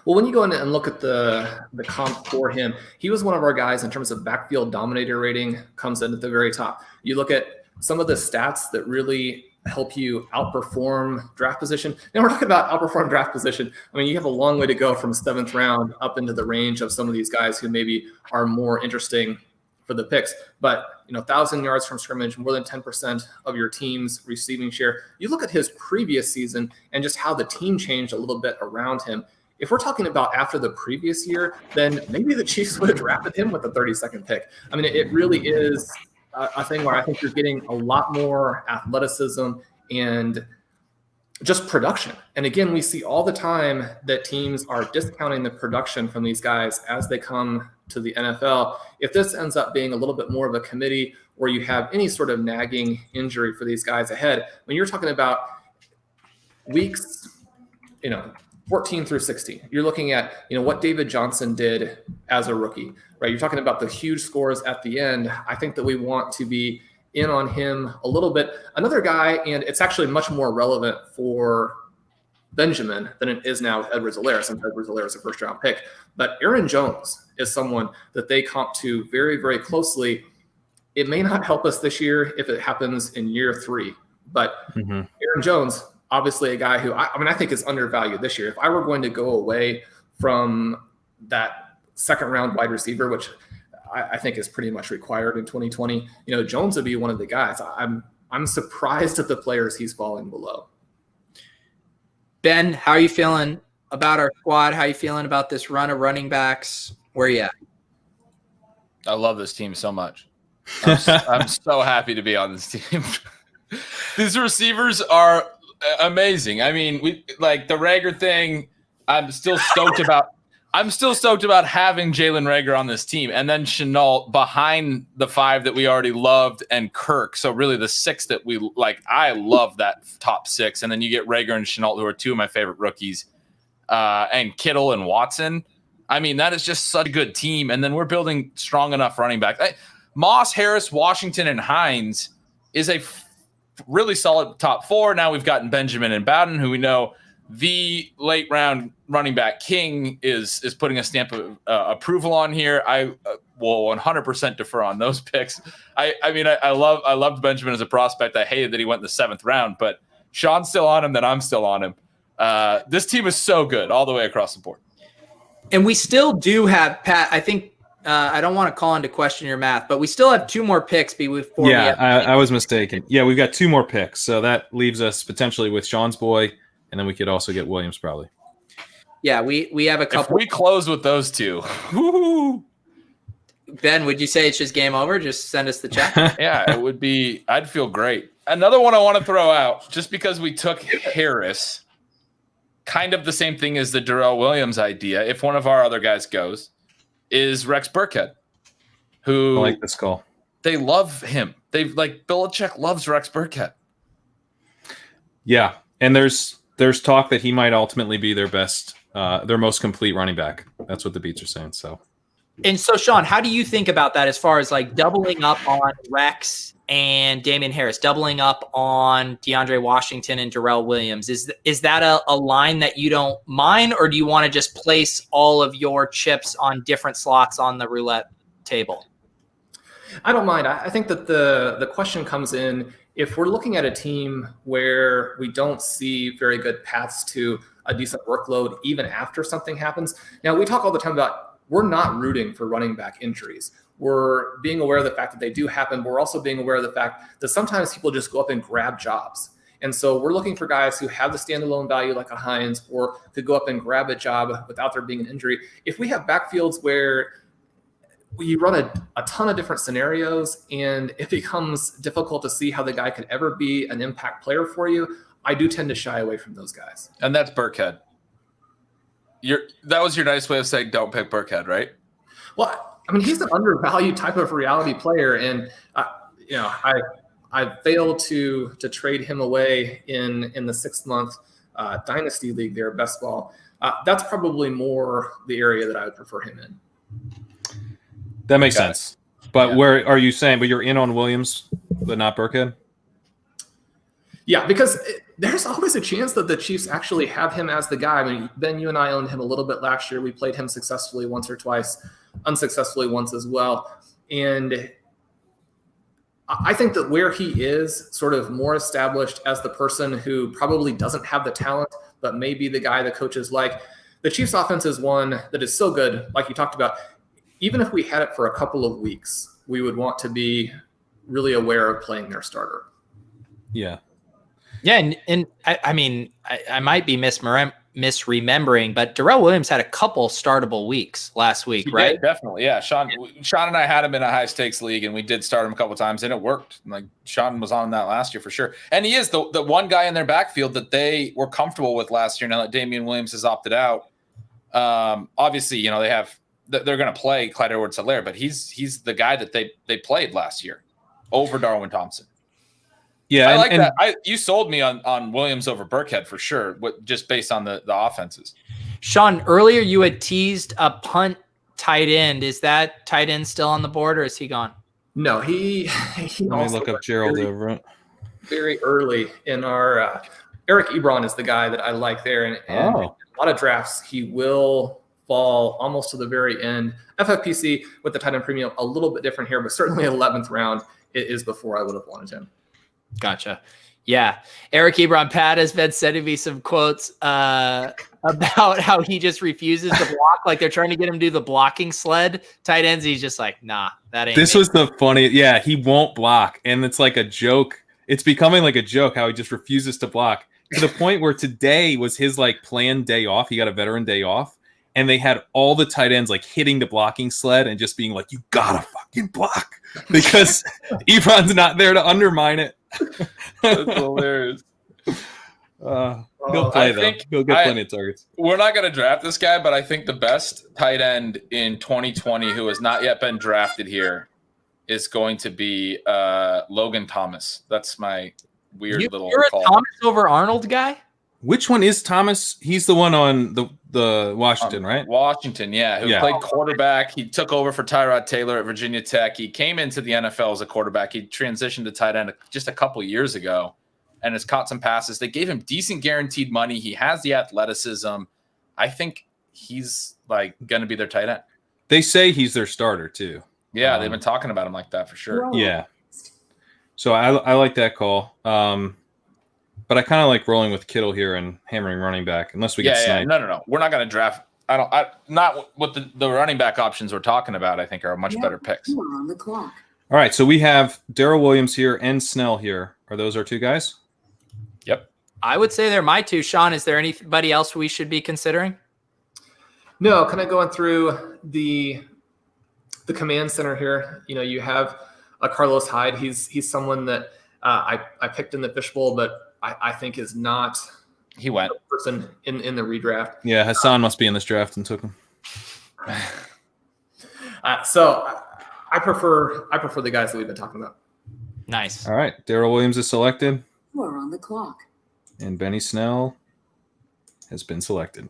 Well, when you go in and look at the comp for him, he was one of our guys in terms of backfield dominator rating, comes in at the very top. You look at some of the stats that really help you outperform draft position. Now we're talking about outperform draft position. I mean, you have a long way to go from 7th round up into the range of some of these guys who maybe are more interesting for the picks. But, 1,000 yards from scrimmage, more than 10% of your team's receiving share. You look at his previous season and just how the team changed a little bit around him. If we're talking about after the previous year, then maybe the Chiefs would have drafted him with the 32nd pick. I mean, it really is a thing where I think you're getting a lot more athleticism and just production. And again, we see all the time that teams are discounting the production from these guys as they come to the NFL. If this ends up being a little bit more of a committee where you have any sort of nagging injury for these guys ahead, when you're talking about weeks, 14 through 16, you're looking at, what David Johnson did as a rookie, right? You're talking about the huge scores at the end. I think that we want to be in on him a little bit. Another guy, and it's actually much more relevant for Benjamin than it is now with Edwards-Helaire, since Edwards-Helaire is a first-round pick. But Aaron Jones is someone that they comp to very, very closely. It may not help us this year if it happens in year 3, but Aaron Jones, obviously a guy who I think is undervalued this year. If I were going to go away from that 2nd round wide receiver, which I think is pretty much required in 2020, Jones would be one of the guys. I'm surprised at the players he's falling below. Ben, how are you feeling about our squad? How are you feeling about this run of running backs? Where are you at? I love this team so much. I'm so happy to be on this team. These receivers are amazing. I mean, we like the Rager thing. I'm still stoked about having Jalen Rager on this team, and then Chenault behind the 5 that we already loved, and Kirk. So really, the 6 that we like. I love that top 6, and then you get Rager and Chenault, who are 2 of my favorite rookies, and Kittle and Watson. I mean, that is just such a good team, and then we're building strong enough running back. Moss, Harris, Washington, and Hines is a really solid top 4. Now we've gotten Benjamin and Bowden, who we know the late round running back king is putting a stamp of approval on here. I will 100% defer on those picks. I loved Benjamin as a prospect. I hated that he went in the 7th round, but Shawn's still on him, then I'm still on him. This team is so good all the way across the board. And we still do have, Pat, I think, I don't want to call into question your math, but we still have 2 more picks before. I was mistaken. Yeah, we've got 2 more picks, so that leaves us potentially with Shawn's boy, and then we could also get Williams probably. Yeah, we have a couple. If we close with those 2, woo-hoo. Ben, would you say it's just game over? Just send us the check. Yeah, it would be. I'd feel great. Another one I want to throw out, just because we took Harris, kind of the same thing as the Darrell Williams idea. If one of our other guys goes, is Rex Burkhead, who I like this call. They love him. Belichick loves Rex Burkhead. Yeah, and there's talk that he might ultimately be their best, their most complete running back. That's what the beats are saying. So Shawn, how do you think about that as far as like doubling up on Rex and Damian Harris, doubling up on DeAndre Washington and Darrell Williams? Is that a line that you don't mind, or do you want to just place all of your chips on different slots on the roulette table? I don't mind. I think that the question comes in if we're looking at a team where we don't see very good paths to a decent workload even after something happens. Now, we talk all the time about we're not rooting for running back injuries. We're being aware of the fact that they do happen, but we're also being aware of the fact that sometimes people just go up and grab jobs. And so we're looking for guys who have the standalone value like a Hines, or could go up and grab a job without there being an injury. If we have backfields where you run a ton of different scenarios and it becomes difficult to see how the guy could ever be an impact player for you, I do tend to shy away from those guys. And that's Burkhead. That was your nice way of saying don't pick Burkhead, right? Well, I mean, he's an undervalued type of reality player, and I failed to trade him away in the 6-month dynasty league there, best ball. That's probably more the area that I would prefer him in. That makes sense. But where are you saying? But you're in on Williams, but not Burkhead? Yeah, because there's always a chance that the Chiefs actually have him as the guy. I mean, Ben, you and I owned him a little bit last year. We played him successfully once or twice, unsuccessfully once as well. And I think that where he is sort of more established as the person who probably doesn't have the talent, but may be the guy the coaches like. The Chiefs offense is one that is so good, like you talked about. Even if we had it for a couple of weeks, we would want to be really aware of playing their starter. Yeah. Yeah, and I mean, I might be misremembering, but Darrell Williams had a couple startable weeks last week, right? Did, definitely, yeah. Sean and I had him in a high stakes league, and we did start him a couple of times, and it worked. Like Sean was on that last year for sure, and he is the one guy in their backfield that they were comfortable with last year. Now that Damian Williams has opted out, obviously, they're going to play Clyde Edwards-Helaire, but he's the guy that they played last year over Darwin Thompson. Yeah, I like that. You sold me on Williams over Burkhead for sure, just based on the offenses. Shawn, earlier you had teased a punt tight end. Is that tight end still on the board, or is he gone? No, he Let me look up Gerald over it. Very early in our Eric Ebron is the guy that I like there, and in a lot of drafts he will fall almost to the very end. FFPC with the tight end premium a little bit different here, but certainly 11th round is before I would have wanted him. Gotcha. Yeah. Eric Ebron, Pat has been sending me some quotes about how he just refuses to block. Like they're trying to get him to do the blocking sled tight ends. He's just like, nah, that ain't This me. was the funny. Yeah, he won't block. And it's like a joke. It's becoming like a joke how he just refuses to block to the point where today was his like planned day off. He got a veteran day off. And they had all the tight ends like hitting the blocking sled and just being like, you gotta fucking block because Ebron's not there to undermine it. That's hilarious. He'll play though. He'll get plenty of targets. We're not going to draft this guy, but I think the best tight end in 2020 who has not yet been drafted here is going to be Logan Thomas. That's my weird little You're call. a Thomas over Arnold guy? Which one is Thomas? He's the one on the Washington, right? Washington, yeah. Who played quarterback. He took over for Tyrod Taylor at Virginia Tech. He came into the NFL as a quarterback. He transitioned to tight end just a couple years ago and has caught some passes. They gave him decent guaranteed money. He has the athleticism. I think he's like going to be their tight end. They say he's their starter too. Yeah, they've been talking about him like that for sure. Yeah. So I like that call. But I kind of like rolling with Kittle here and hammering running back, unless we get sniped. No. We're not going to draft. Not what the running back options we're talking about. I think are much better picks. We're on the clock. All right, so we have Darrell Williams here and Snell here. Are those our two guys? Yep. I would say they're my two. Shawn, is there anybody else we should be considering? No, kind of going through the command center here. You have a Carlos Hyde. He's someone that I picked in the fishbowl, but I think is not he went the person in the redraft. Yeah, Hassan must be in this draft and took him. So I prefer the guys that we've been talking about. Nice. All right, Darrell Williams is selected. We're on the clock. And Benny Snell has been selected.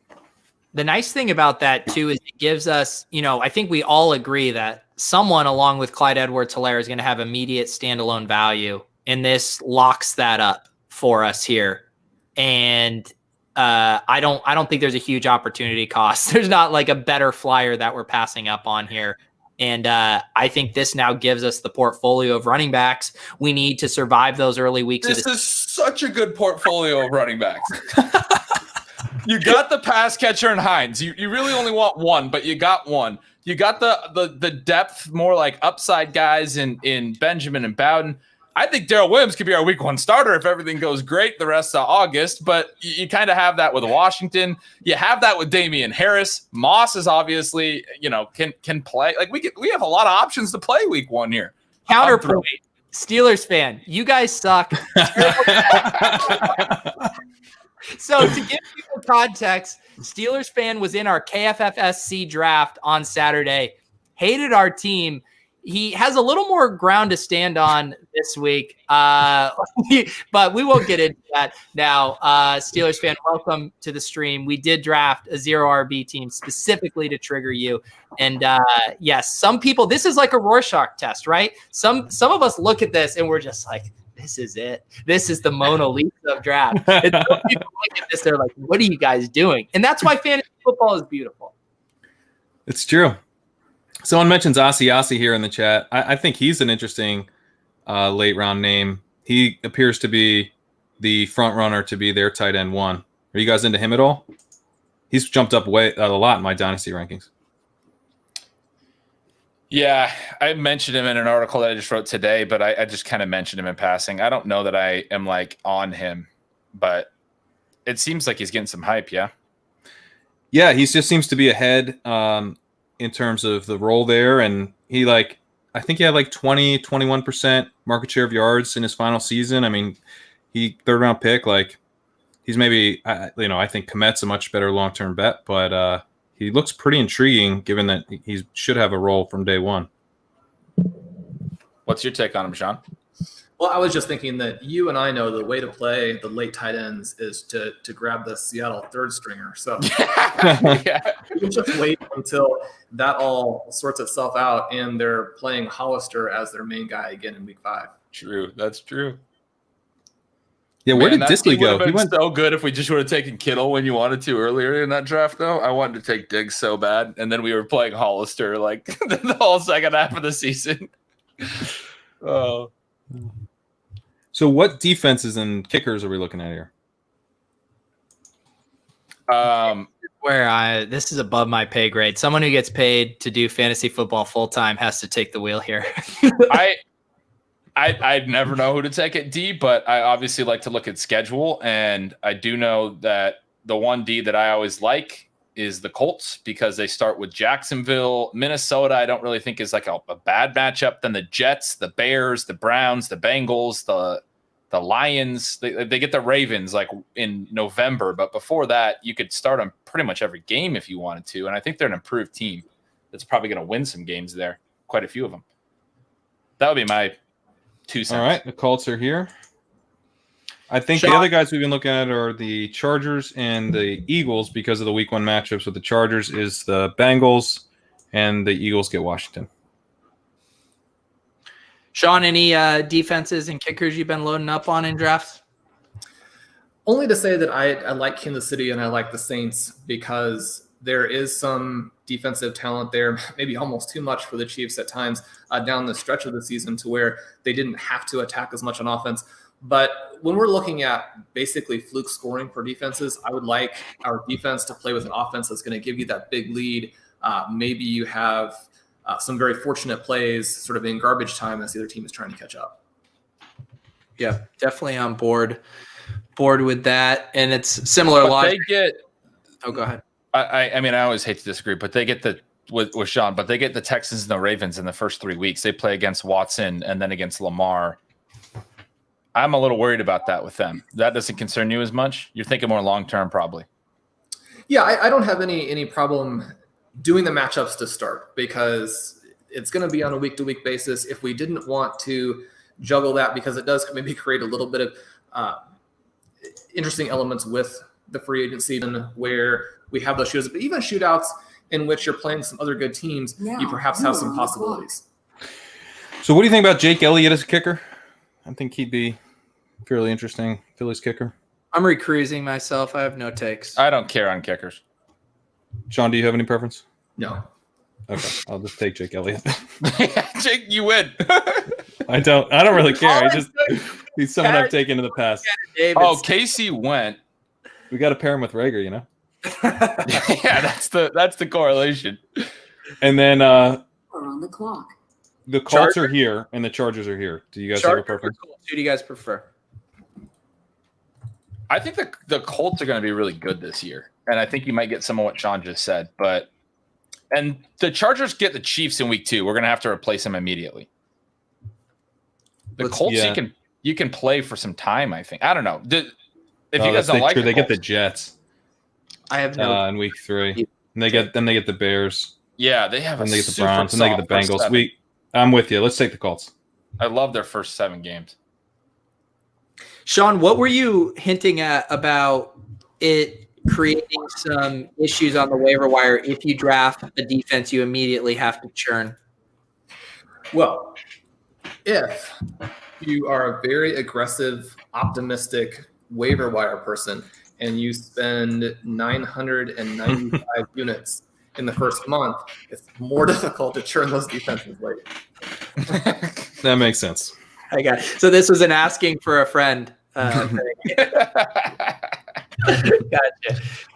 The nice thing about that too is it gives us, I think we all agree that someone along with Clyde Edwards-Helaire is going to have immediate standalone value, and this locks that up for us here. And I don't think there's a huge opportunity cost. There's not like a better flyer that we're passing up on here. And I think this now gives us the portfolio of running backs we need to survive those early weeks. This is such a good portfolio of running backs. You got the pass catcher and Hines. You really only want one, but you got one. You got the depth, more like upside guys in Benjamin and Bowden. I think Darrell Williams could be our week one starter if everything goes great the rest of August, but you kind of have that with Washington. You have that with Damian Harris. Moss is obviously, can play. Like we have a lot of options to play week one here. Counterpoint. Steelers fan, you guys suck. So to give people context, Steelers fan was in our KFFSC draft on Saturday, hated our team. He has a little more ground to stand on this week, but we won't get into that now. Steelers fan, welcome to the stream. We did draft a 0 RB team specifically to trigger you. And yes, some people, this is like a Rorschach test, right? Some of us look at this and we're just like, this is it. This is the Mona Lisa of draft. And some people look at this, they're like, what are you guys doing? And that's why fantasy football is beautiful. It's true. Someone mentions Asiasi here in the chat. I think he's an interesting late round name. He appears to be the front runner to be their tight end 1. Are you guys into him at all? He's jumped up a lot in my dynasty rankings. Yeah, I mentioned him in an article that I just wrote today, but I just kind of mentioned him in passing. I don't know that I am like on him, but it seems like he's getting some hype. Yeah. Yeah, he just seems to be ahead in terms of the role there. And I think he had like 21% market share of yards in his final season. I mean, he third round pick, like he's maybe, I think Komet's a much better long-term bet, but he looks pretty intriguing given that he should have a role from day one. What's your take on him, Shawn? Well, I was just thinking that you and I know the way to play the late tight ends is to grab the Seattle third stringer. So Yeah. you can just wait until that all sorts itself out and they're playing Hollister as their main guy again in week 5. True. That's true. Yeah, where did Disley go? He went so good if we just would have taken Kittle when you wanted to earlier in that draft, though. I wanted to take Diggs so bad, and then we were playing Hollister like the whole second half of the season. Oh. So what defenses and kickers are we looking at here? This is above my pay grade. Someone who gets paid to do fantasy football full time has to take the wheel here. I'd never know who to take at D, but I obviously like to look at schedule, and I do know that the one D that I always like is the Colts because they start with Jacksonville. Minnesota, I don't really think is like a bad matchup. Then the Jets, the Bears, the Browns, the Bengals, the Lions. They get the Ravens like in November, but before that, you could start on pretty much every game if you wanted to, and I think they're an improved team that's probably going to win some games there, quite a few of them. That would be my 2 cents. All right, the Colts are here. I think Shawn. the other guys we've been looking at are the Chargers and the Eagles because of the week 1 matchups with the Chargers is the Bengals and the Eagles get Washington. Shawn, any defenses and kickers you've been loading up on in drafts? Only to say that I like Kansas City and I like the Saints because there is some defensive talent there, maybe almost too much for the Chiefs at times down the stretch of the season to where they didn't have to attack as much on offense. But when we're looking at basically fluke scoring for defenses, I would like our defense to play with an offense that's going to give you that big lead. Maybe you have some very fortunate plays sort of in garbage time as the other team is trying to catch up. Yeah, definitely on board with that. And it's similar logic. Oh, go ahead. I mean, I always hate to disagree, but they get with Shawn, but they get the Texans and the Ravens in the first 3 weeks. They play against Watson and then against Lamar. I'm a little worried about that with them. That doesn't concern you as much? You're thinking more long-term, probably. Yeah, I don't have any problem doing the matchups to start because it's going to be on a week-to-week basis. If we didn't want to juggle that, because it does maybe create a little bit of interesting elements with the free agency where we have those shootouts, but even shootouts in which you're playing some other good teams, you perhaps have some possibilities. So what do you think about Jake Elliott as a kicker? I think he'd be fairly interesting. Phillies kicker. I'm recruiting myself. I have no takes. I don't care on kickers. Shawn, do you have any preference? No. Okay, I'll just take Jake Elliott. Jake, you win. I don't really care. He's someone I've taken in the past. Oh, Casey went. We got to pair him with Rager, you know. Yeah, that's the correlation. And then We're on the clock. the Colts are here and the Chargers are here. Do you guys have a preference? Who do you guys prefer? I think the Colts are going to be really good this year, and I think you might get some of what Shawn just said. And the Chargers get the Chiefs in week 2. We're going to have to replace them immediately. The Colts, you can play for some time, I think. I don't know. If you guys don't like the they Colts, get the Jets. I have no in week 3. And they get the Bears. Yeah, they have and they get the Browns and they get the Bengals. I'm with you. Let's take the Colts. I love their first 7 games. Shawn, what were you hinting at about it creating some issues on the waiver wire if you draft a defense you immediately have to churn? Well, if you are a very aggressive, optimistic waiver wire person and you spend 995 units in the first month, it's more difficult to churn those defenses late. That makes sense. I got it. So this was an asking for a friend.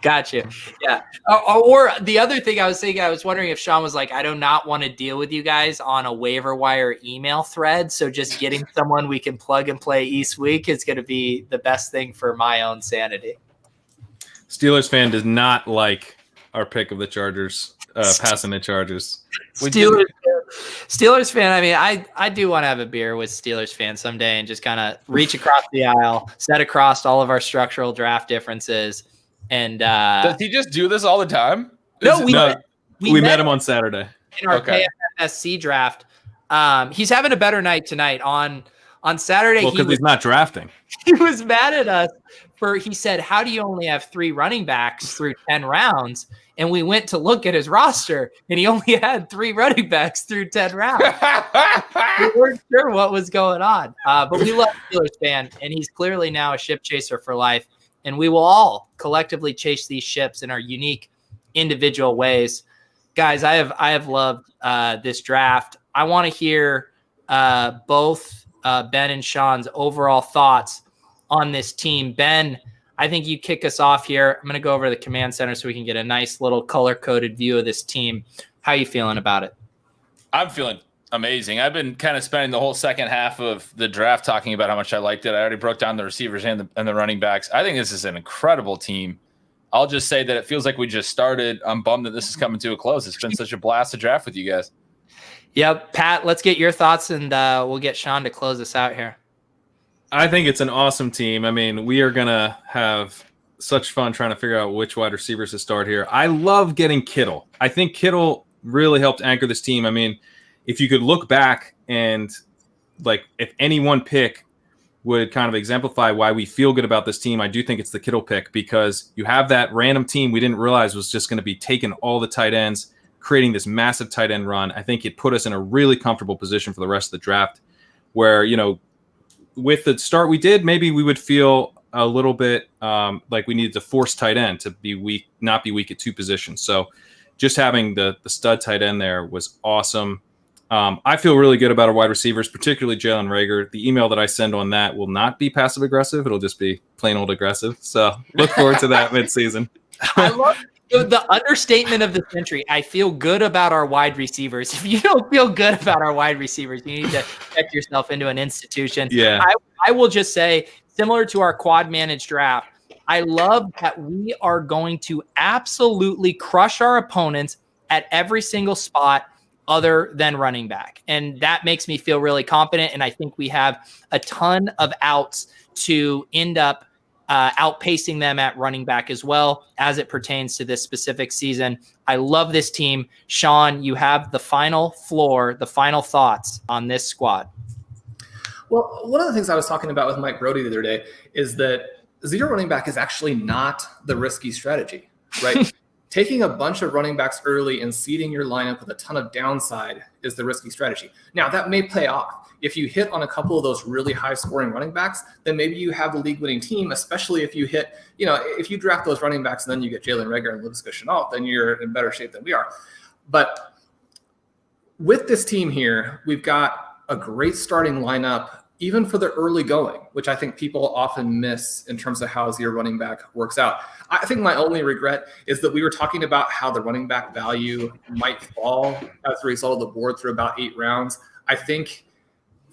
Gotcha. Yeah. Or the other thing I was thinking, I was wondering if Shawn was like, I do not want to deal with you guys on a waiver wire email thread. So just getting someone we can plug and play each week is going to be the best thing for my own sanity. Steelers fan does not like our pick of the Chargers, passing the Chargers. Steelers fan, I mean, I do want to have a beer with Steelers fans someday and just kind of reach across the aisle, set across all of our structural draft differences. And does he just do this all the time? No, we met him on Saturday in our KFSC draft. He's having a better night tonight on Saturday. Well, because he's not drafting. He was mad at us he said, how do you only have 3 running backs through 10 rounds? And we went to look at his roster, and he only had 3 running backs through 10 rounds. We weren't sure what was going on. But we love Steelers fan, and he's clearly now a ship chaser for life. And we will all collectively chase these ships in our unique individual ways. Guys, I have loved this draft. I want to hear both Ben and Shawn's overall thoughts on this team. Ben, I think you kick us off here. I'm going to go over to the command center so we can get a nice little color-coded view of this team. How are you feeling about it? I'm feeling amazing. I've been kind of spending the whole second half of the draft talking about how much I liked it. I already broke down the receivers and the running backs. I think this is an incredible team. I'll just say that it feels like we just started. I'm bummed that this is coming to a close. It's been such a blast to draft with you guys. Yep. Pat, let's get your thoughts, and we'll get Shawn to close us out here. I think it's an awesome team. I mean, we are going to have such fun trying to figure out which wide receivers to start here. I love getting Kittle. I think Kittle really helped anchor this team. I mean, if you could look back and like if any one pick would kind of exemplify why we feel good about this team, I do think it's the Kittle pick, because you have that random team we didn't realize was just going to be taking all the tight ends, creating this massive tight end run. I think it put us in a really comfortable position for the rest of the draft where, with the start we did, maybe we would feel a little bit like we needed to force tight end to be weak, not be weak at 2 positions. So just having the stud tight end there was awesome. I feel really good about our wide receivers, particularly Jalen Reagor. The email that I send on that will not be passive aggressive. It'll just be plain old aggressive. So look forward to that midseason. I love the understatement of the century. I feel good about our wide receivers. If you don't feel good about our wide receivers, you need to check yourself into an institution. Yeah. I will just say, similar to our quad managed draft, I love that we are going to absolutely crush our opponents at every single spot other than running back. And that makes me feel really confident. And I think we have a ton of outs to end up outpacing them at running back as well as it pertains to this specific season. I love this team. Shawn, you have the final floor, the final thoughts on this squad. Well, one of the things I was talking about with Mike Brody the other day is that 0 running back is actually not the risky strategy, right? Taking a bunch of running backs early and seeding your lineup with a ton of downside is the risky strategy. Now, that may play off. If you hit on a couple of those really high-scoring running backs, then maybe you have the league-winning team, especially if you hit, if you draft those running backs and then you get Jalen Reagor and Laviska Shenault, then you're in better shape than we are. But with this team here, we've got a great starting lineup, even for the early going, which I think people often miss in terms of how 0 running back works out. I think my only regret is that we were talking about how the running back value might fall as a result of the board through about 8 rounds. I think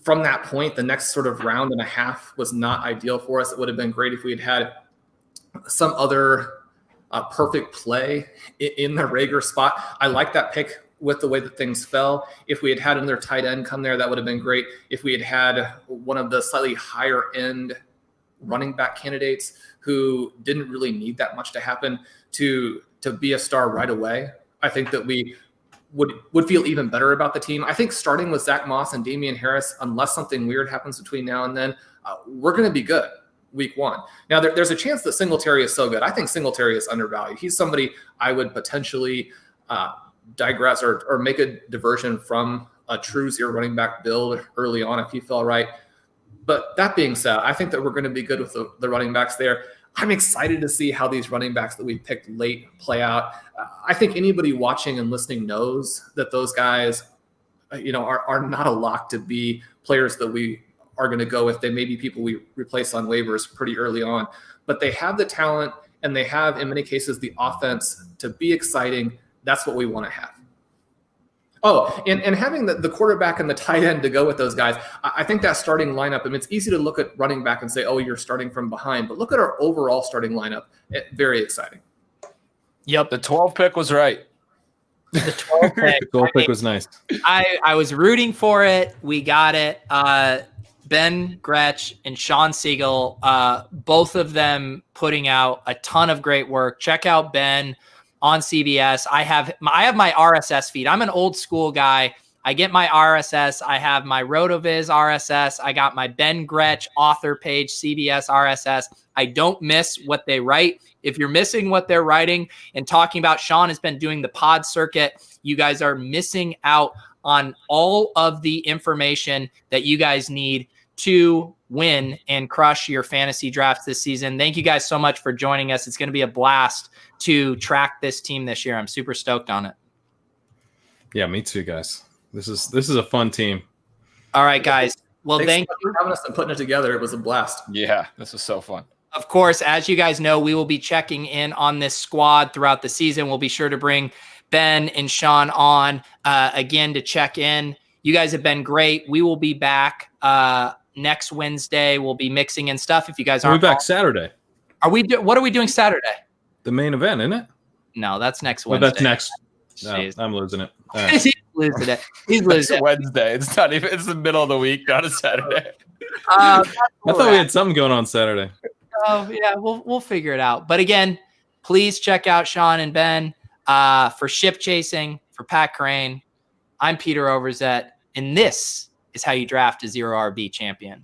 from that point, the next sort of round and a half was not ideal for us. It would have been great if we had had some other perfect play in the Reagor spot. I like that pick with the way that things fell. If we had had another tight end come there, that would have been great. If we had had one of the slightly higher end running back candidates who didn't really need that much to happen to be a star right away, I think that we would feel even better about the team. I think starting with Zach Moss and Damian Harris, unless something weird happens between now and then, we're going to be good week one. Now, there's a chance that Singletary is so good. I think Singletary is undervalued. He's somebody I would potentially digress or make a diversion from a true zero running back build early on if he fell right. But that being said, I think that we're going to be good with the running backs there. I'm excited to see how these running backs that we picked late play out. I think anybody watching and listening knows that those guys, are not a lock to be players that we are going to go with. They may be people we replace on waivers pretty early on, but they have the talent and they have, in many cases, the offense to be exciting. That's what we want to have. Oh, and having the quarterback and the tight end to go with those guys, I think that starting lineup, I mean, it's easy to look at running back and say, oh, you're starting from behind, but look at our overall starting lineup. Very exciting. Yep. The 12 pick was right. The 12 pick, The goal pick was nice. I was rooting for it. We got it. Ben Gretch and Shawn Siegele, both of them putting out a ton of great work. Check out Ben on CBS. I have my RSS feed. I'm an old school guy. I get my RSS. I have my RotoViz RSS. I got my Ben Gretch author page, CBS RSS. I don't miss what they write. If you're missing what they're writing and talking about, Shawn has been doing the pod circuit. You guys are missing out on all of the information that you guys need to win and crush your fantasy drafts this season. Thank you guys so much for joining us. It's going to be a blast to track this team this year. I'm super stoked on it. Yeah, me too, guys. This is a fun team. All right, guys. Well, Thanks thank for having us and putting it together. It was a blast. Yeah, this was so fun. Of course, as you guys know, we will be checking in on this squad throughout the season. We'll be sure to bring Ben and Shawn on again to check in. You guys have been great. We will be back next Wednesday. We'll be mixing in stuff. If you guys aren't We'll be back Saturday. What are we doing Saturday? The main event, isn't it? No, that's next Well, Wednesday. that's next. No, Jeez. I'm losing it. All right. He's losing it. He's It's losing it. Wednesday. It's not even. It's the middle of the week, not a Saturday. I thought we had something going on Saturday. Oh yeah, we'll figure it out. But again, please check out Shawn and Ben for Ship Chasing, for Pat Crane. I'm Peter Overzet, and this is how you draft a zero RB champion.